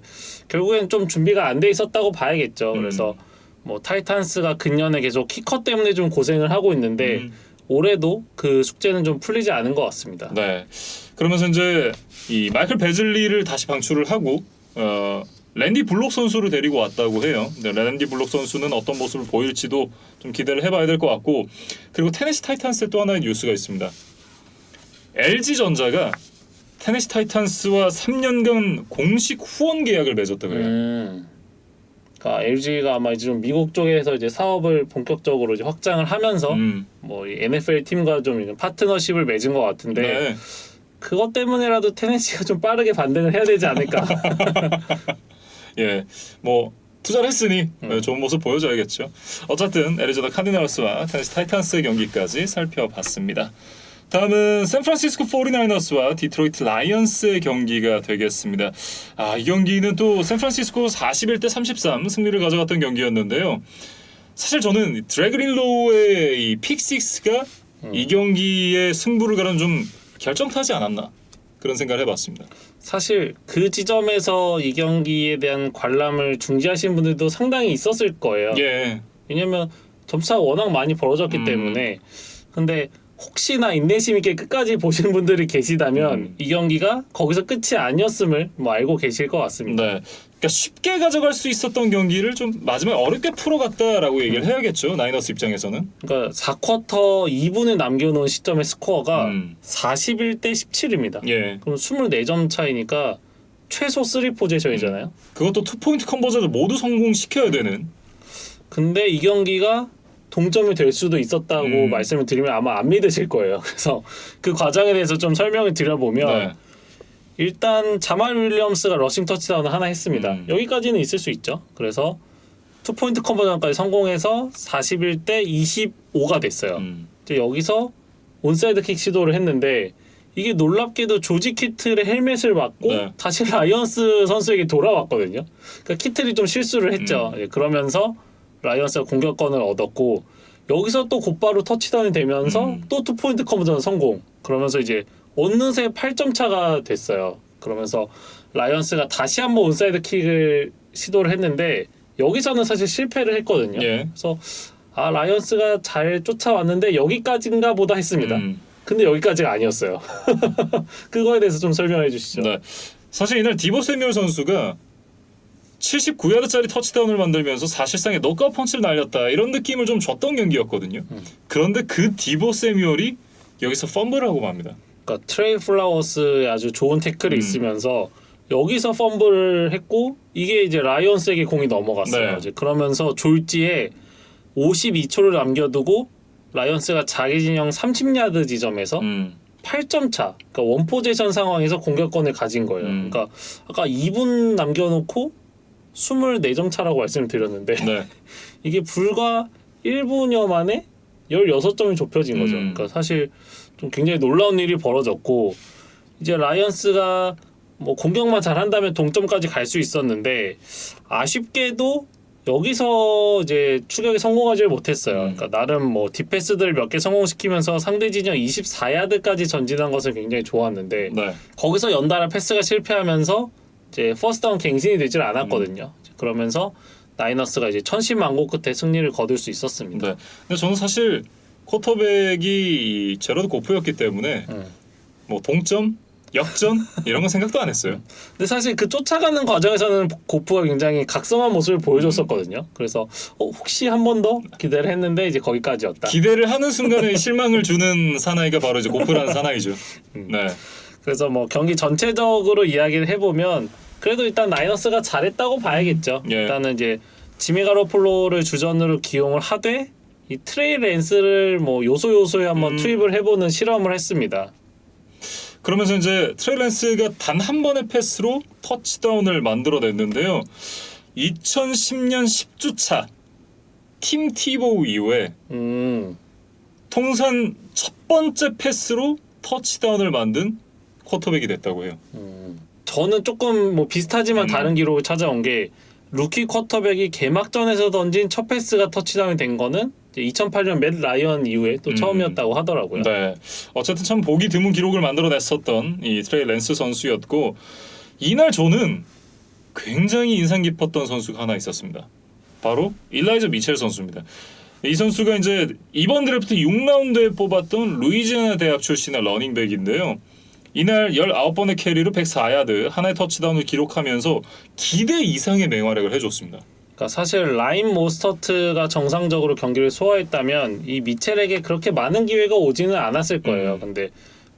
결국엔 좀 준비가 안 돼 있었다고 봐야겠죠. 그래서 뭐 타이탄스가 근년에 계속 키커 때문에 좀 고생을 하고 있는데 올해도 그 숙제는 좀 풀리지 않은 것 같습니다. 네. 그러면서 이제 이 마이클 베즐리를 다시 방출을 하고 랜디 블록 선수를 데리고 왔다고 해요. 근데 랜디 블록 선수는 어떤 모습을 보일지도 좀 기대를 해봐야 될 것 같고 그리고 테네시 타이탄스에 또 하나의 뉴스가 있습니다. LG전자가 테네시 타이탄스와 3년간 공식 후원 계약을 맺었다 그래요. 그러니까 LG가 아마 이제 좀 미국 쪽에서 이제 사업을 본격적으로 이제 확장을 하면서 뭐 이 NFL 팀과 좀 파트너십을 맺은 것 같은데 네. 그것 때문에라도 테네시가 좀 빠르게 반등을 해야 되지 않을까. 예, 뭐 투자를 했으니 좋은 모습 보여줘야겠죠. 어쨌든 애리조나 카디널스와 테네시 타이탄스의 경기까지 살펴봤습니다. 다음은 샌프란시스코 49어스와 디트로이트 라이언스의 경기가 되겠습니다. 이 경기는 또 샌프란시스코 41대 33 승리를 가져갔던 경기였는데요. 사실 저는 드래그린로우의 이 픽식스가 이 경기의 승부를 가는 좀 결정타지 않았나 그런 생각을 해봤습니다. 사실 그 지점에서 이 경기에 대한 관람을 중지하신 분들도 상당히 있었을 거예요. 예. 왜냐면 점차가 워낙 많이 벌어졌기 때문에. 근데 혹시나 인내심 있게 끝까지 보신 분들이 계시다면 이 경기가 거기서 끝이 아니었음을 뭐 알고 계실 것 같습니다. 네. 그러니까 쉽게 가져갈 수 있었던 경기를 좀 마지막에 어렵게 풀어갔다라고 얘기를 해야겠죠. 나이너스 입장에서는. 그러니까 4쿼터 2분을 남겨놓은 시점의 스코어가 41대 17입니다. 예. 그럼 24점 차이니까 최소 3포지션이잖아요. 그것도 투포인트 컨버전을 모두 성공시켜야 되는. 근데 이 경기가 동점이 될 수도 있었다고 말씀을 드리면 아마 안 믿으실 거예요. 그래서 그 과정에 대해서 좀 설명을 드려보면 네. 일단 자말 윌리엄스가 러싱 터치다운을 하나 했습니다. 여기까지는 있을 수 있죠. 그래서 투포인트 컨버전까지 성공해서 41대 25가 됐어요. 이제 여기서 온사이드 킥 시도를 했는데 이게 놀랍게도 조지 키틀의 헬멧을 맞고 네. 다시 라이언스 선수에게 돌아왔거든요. 그러니까 키틀이 좀 실수를 했죠. 그러면서 라이언스가 공격권을 얻었고 여기서 또 곧바로 터치다운이 되면서 또 투포인트 컨버전 성공. 그러면서 이제 어느새 8점 차가 됐어요. 그러면서 라이언스가 다시 한번 온사이드 킥을 시도를 했는데 여기서는 사실 실패를 했거든요. 예. 그래서 라이언스가 잘 쫓아왔는데 여기까지인가 보다 했습니다. 근데 여기까지가 아니었어요. 그거에 대해서 좀 설명해 주시죠. 네. 사실 이날 디보 세뮤얼 선수가 79야드짜리 터치다운을 만들면서 사실상의 노크아웃 펀치를 날렸다 이런 느낌을 좀 줬던 경기였거든요. 그런데 그 디보 세뮤얼이 여기서 펌블을 하고 맙니다. 그러니까 트레이 플라워스의 아주 좋은 태클이 있으면서 여기서 펌블을 했고 이게 이제 라이언스에게 공이 넘어갔어요. 네. 이제 그러면서 졸지에 52초를 남겨두고 라이언스가 자기 진영 30야드 지점에서 8점 차, 그러니까 원포지션 상황에서 공격권을 가진 거예요. 그러니까 아까 2분 남겨놓고 24점 차라고 말씀을 드렸는데 네. 이게 불과 1분여 만에 16점이 좁혀진 거죠. 그러니까 사실 좀 굉장히 놀라운 일이 벌어졌고 이제 라이언스가 뭐 공격만 잘한다면 동점까지 갈 수 있었는데 아쉽게도 여기서 이제 추격에 성공하지 못했어요. 그러니까 나름 뭐 딥패스들을 몇 개 성공시키면서 상대 진영 24야드까지 전진한 것은 굉장히 좋았는데 네. 거기서 연달아 패스가 실패하면서 이제 퍼스트다운 갱신이 되질 않았거든요. 그러면서 나이너스가 이제 천신만고 끝에 승리를 거둘 수 있었습니다. 네. 근데 저는 사실 쿼터백이 제러드 고프였기 때문에 뭐 동점, 역전 이런 건 생각도 안 했어요. 근데 사실 그 쫓아가는 과정에서는 고프가 굉장히 각성한 모습을 보여줬었거든요. 그래서 혹시 한 번 더 기대를 했는데 이제 거기까지였다. 기대를 하는 순간에 실망을 주는 사나이가 바로 이제 고프라는 사나이죠. 네. 그래서 뭐 경기 전체적으로 이야기를 해보면 그래도 일단 나이너스가 잘했다고 봐야겠죠. 예. 일단은 이제 지미 가로폴로를 주전으로 기용을 하되 이 트레이 랜스를 뭐 요소요소에 한번 투입을 해보는 실험을 했습니다. 그러면서 이제 트레이 랜스가 단 한 번의 패스로 터치다운을 만들어냈는데요. 2010년 10주차 팀 티보우 이후에 통산 첫 번째 패스로 터치다운을 만든 쿼터백이 됐다고 해요. 저는 조금 뭐 비슷하지만 다른 기록을 찾아온 게 루키 쿼터백이 개막전에서 던진 첫 패스가 터치다운이 된 거는 2008년 맷 라이언 이후에 또 처음이었다고 하더라고요. 네, 어쨌든 참 보기 드문 기록을 만들어냈었던 이 트레이 랜스 선수였고 이날 저는 굉장히 인상 깊었던 선수가 하나 있었습니다. 바로 일라이저 미첼 선수입니다. 이 선수가 이제 이번 드래프트 6라운드에 뽑았던 루이지애나 대학 출신의 러닝백인데요. 이날 19번의 캐리로 104야드 하나의 터치다운을 기록하면서 기대 이상의 맹활약을 해줬습니다. 그러니까 사실 라인 모스터트가 정상적으로 경기를 소화했다면 이 미첼에게 그렇게 많은 기회가 오지는 않았을 거예요. 근데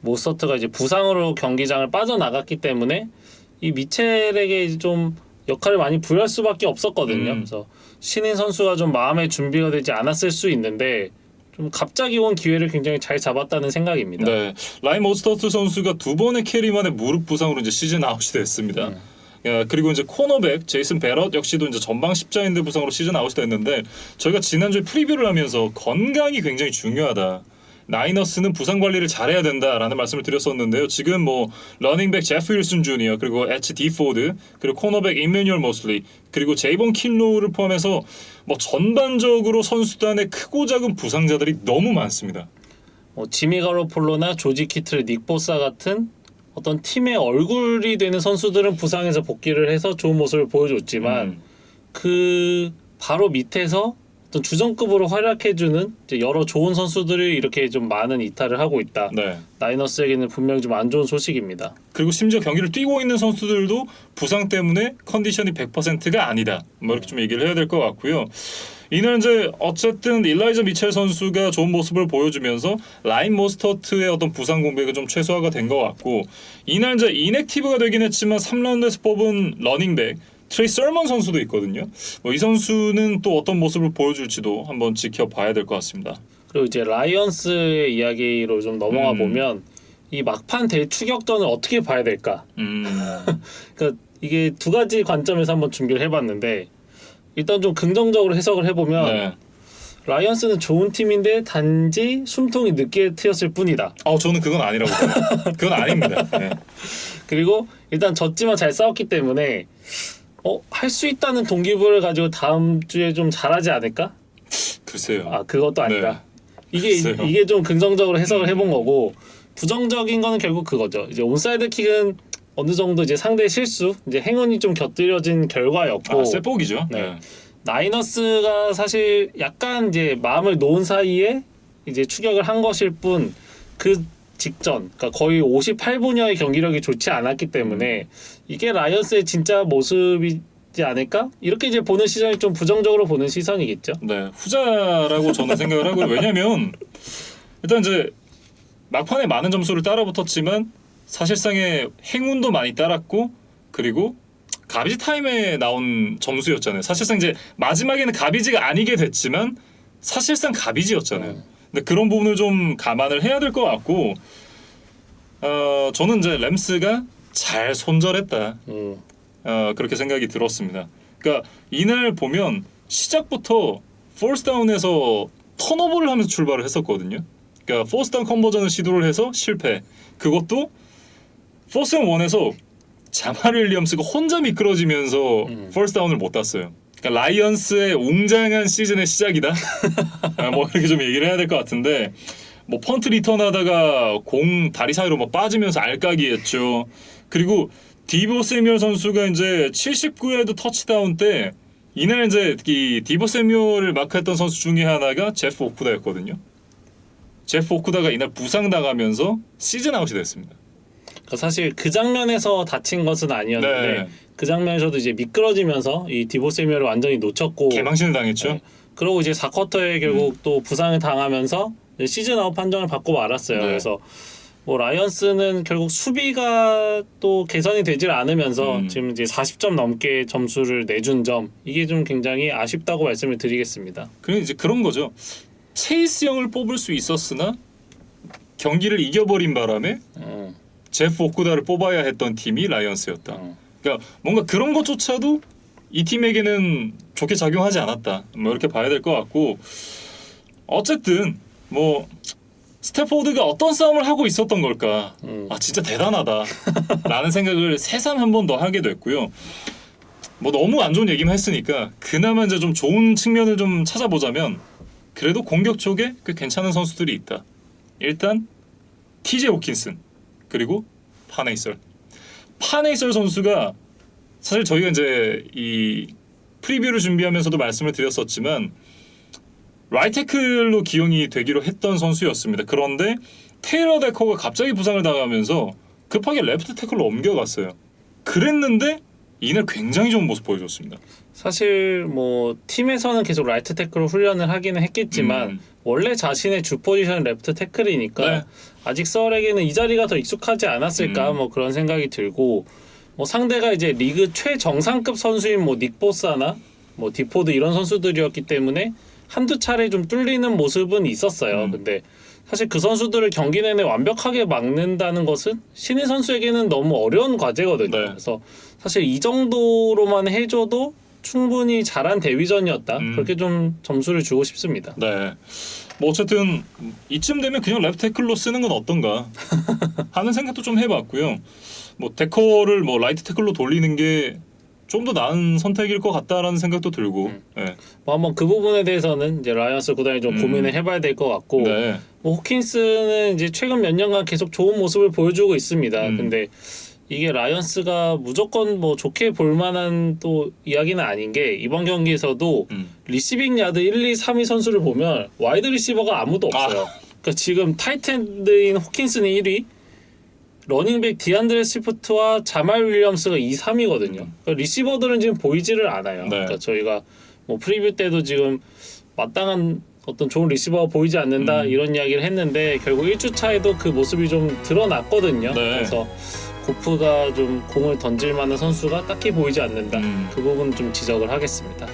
모스터트가 이제 부상으로 경기장을 빠져나갔기 때문에 이 미첼에게 이제 좀 역할을 많이 부여할 수밖에 없었거든요. 그래서 신인 선수가 좀 마음의 준비가 되지 않았을 수 있는데 좀 갑자기 온 기회를 굉장히 잘 잡았다는 생각입니다. 네, 라인 모스터트 선수가 두 번의 캐리 만에 무릎 부상으로 이제 시즌 아웃이 됐습니다. 그리고 이제 코너백 제이슨 베럿 역시도 이제 전방 십자인대 부상으로 시즌 아웃이 됐는데 저희가 지난주에 프리뷰를 하면서 건강이 굉장히 중요하다. 나이너스는 부상 관리를 잘해야 된다라는 말씀을 드렸었는데요. 지금 뭐 러닝백 제프 윌슨 주니어 그리고 에치 디포드 그리고 코너백 이메뉴얼 모슬리 그리고 제이본 킨로우를 포함해서 뭐 전반적으로 선수단의 크고 작은 부상자들이 너무 많습니다. 지미 가로폴로나 조지 키틀, 닉 보사 같은 어떤 팀의 얼굴이 되는 선수들은 부상에서 복귀를 해서 좋은 모습을 보여줬지만 그 바로 밑에서 어떤 주전급으로 활약해주는 이제 여러 좋은 선수들이 이렇게 좀 많은 이탈을 하고 있다. 네. 나이너스에게는 분명히 좀 안 좋은 소식입니다. 그리고 심지어 경기를 뛰고 있는 선수들도 부상 때문에 컨디션이 100%가 아니다. 뭐 이렇게 좀 얘기를 해야 될 것 같고요. 이날 이제 어쨌든 일라이저 미첼 선수가 좋은 모습을 보여주면서 라인 모스터트의 어떤 부상 공백은 좀 최소화가 된 것 같고, 이날 이제 인액티브가 되긴 했지만 3라운드에서 뽑은 러닝백 트레이 서먼 선수도 있거든요. 뭐 이 선수는 또 어떤 모습을 보여줄지도 한번 지켜봐야 될 것 같습니다. 그리고 이제 라이언스의 이야기로 좀 넘어가 보면 이 막판 대추격전을 어떻게 봐야 될까? 그러니까 이게 두 가지 관점에서 한번 준비를 해봤는데, 일단 좀 긍정적으로 해석을 해보면 네. 라이언스는 좋은 팀인데 단지 숨통이 늦게 트였을 뿐이다. 저는 그건 아니라고 봐요. 그건 아닙니다. 네. 그리고 일단 졌지만 잘 싸웠기 때문에 할 수 있다는 동기부여를 가지고 다음 주에 좀 잘하지 않을까? 글쎄요. 그것도 아니다. 네. 이게 좀 긍정적으로 해석을 해본 거고, 부정적인 거는 결국 그거죠. 이제 온사이드 킥은 어느 정도 이제 상대의 실수, 이제 행운이 좀 곁들여진 결과였고, 쇠폭이죠. 네. 나이너스가 사실 약간 이제 마음을 놓은 사이에 이제 추격을 한 것일 뿐, 그 직전, 그러니까 거의 58분여의 경기력이 좋지 않았기 때문에 이게 라이언스의 진짜 모습이지 않을까? 이렇게 이제 보는 시선이 좀 부정적으로 보는 시선이겠죠. 네, 후자라고 저는 생각을 하고요. 왜냐하면 일단 이제 막판에 많은 점수를 따라붙었지만 사실상의 행운도 많이 따랐고, 그리고 가비지 타임에 나온 점수였잖아요. 사실상 이제 마지막에는 가비지가 아니게 됐지만 사실상 가비지였잖아요. 근데 그런 부분을 좀 감안을 해야 될 것 같고, 저는 이제 램스가 잘 손절했다. 그렇게 생각이 들었습니다. 그러니까 이날 보면 시작부터 포스 다운에서 턴오버를 하면서 출발을 했었거든요. 그러니까 포스 다운 컨버전을 시도를 해서 실패. 그것도 포스 앤 원에서 자마리 윌리엄스가 혼자 미끄러지면서 포스 다운을 못 땄어요. 그러니까 라이언스의 웅장한 시즌의 시작이다. 뭐 이렇게 좀 얘기를 해야 될 것 같은데, 뭐 펀트 리턴하다가 공 다리 사이로 뭐 빠지면서 알까기했죠. 그리고 디보 세뮤얼 선수가 이제 79야드 터치다운 때 이날 이제 이 디보 세뮤얼을 마크했던 선수 중에 하나가 제프 오쿠다였거든요. 제프 오쿠다가 이날 부상당하면서 시즌 아웃이 됐습니다. 사실 그 장면에서 다친 것은 아니었는데, 네. 그 장면에서도 이제 미끄러지면서 이 디보 세뮤얼을 완전히 놓쳤고, 개망신을 당했죠. 네. 그리고 이제 4쿼터에 결국 또 부상을 당하면서 시즌 아웃 판정을 받고 말았어요. 네. 그래서 뭐 라이언스는 결국 수비가 또 개선이 되질 않으면서 지금 이제 40점 넘게 점수를 내준 점, 이게 좀 굉장히 아쉽다고 말씀을 드리겠습니다. 그럼 이제 그런 거죠. 체이스 형을 뽑을 수 있었으나 경기를 이겨버린 바람에 제프 오쿠다를 뽑아야 했던 팀이 라이언스였다. 그러니까 뭔가 그런 것조차도 이 팀에게는 좋게 작용하지 않았다. 뭐 이렇게 봐야 될 것 같고, 어쨌든 뭐 스태포드가 어떤 싸움을 하고 있었던 걸까? 진짜 대단하다 라는 생각을 새삼 한 번 더 하게 됐고요. 뭐 너무 안 좋은 얘기만 했으니까 그나마 이제 좀 좋은 측면을 좀 찾아보자면, 그래도 공격 쪽에 꽤 괜찮은 선수들이 있다. 일단 TJ 호킨슨, 그리고 파네이설 선수가, 사실 저희가 이제 이 프리뷰를 준비하면서도 말씀을 드렸었지만 라이트 태클로 기용이 되기로 했던 선수였습니다. 그런데 테일러 데커가 갑자기 부상을 당하면서 급하게 레프트 태클로 옮겨갔어요. 그랬는데 이날 굉장히 좋은 모습 보여줬습니다. 사실 뭐 팀에서는 계속 라이트 태클로 훈련을 하기는 했겠지만 원래 자신의 주 포지션 레프트 태클이니까 네. 아직 썰에게는 이 자리가 더 익숙하지 않았을까 뭐 그런 생각이 들고, 뭐 상대가 이제 리그 최정상급 선수인 뭐 닉 보사나 뭐 디포드 이런 선수들이었기 때문에 한두 차례 좀 뚫리는 모습은 있었어요. 근데 사실 그 선수들을 경기 내내 완벽하게 막는다는 것은 신인 선수에게는 너무 어려운 과제거든요. 네. 그래서 사실 이 정도로만 해줘도 충분히 잘한 데뷔전이었다. 그렇게 좀 점수를 주고 싶습니다. 네. 뭐 어쨌든 이쯤 되면 그냥 레프트 태클로 쓰는 건 어떤가 하는 생각도 좀 해봤고요. 뭐 데커를 뭐 라이트 태클로 돌리는 게 좀 더 나은 선택일 것 같다라는 생각도 들고. 네. 뭐 한번 그 부분에 대해서는 이제 라이언스 구단이 좀 고민을 해봐야 될 것 같고, 네. 뭐 호킨스는 이제 최근 몇 년간 계속 좋은 모습을 보여주고 있습니다. 근데 이게 라이언스가 무조건 뭐 좋게 볼 만한 또 이야기는 아닌 게 이번 경기에서도 리시빙 야드 1, 2, 3위 선수를 보면 와이드 리시버가 아무도 없어요. 그러니까 지금 타이트엔드인 호킨슨이 1위, 러닝백 디안드레 스위프트와 자말 윌리엄스가 2, 3위거든요. 그러니까 리시버들은 지금 보이지를 않아요. 네. 그러니까 저희가 뭐 프리뷰 때도 지금 마땅한 어떤 좋은 리시버가 보이지 않는다 이런 이야기를 했는데 결국 1주차에도 그 모습이 좀 드러났거든요. 네. 그래서 고프가 좀 공을 던질 만한 선수가 딱히 보이지 않는다. 그 부분 좀 지적을 하겠습니다.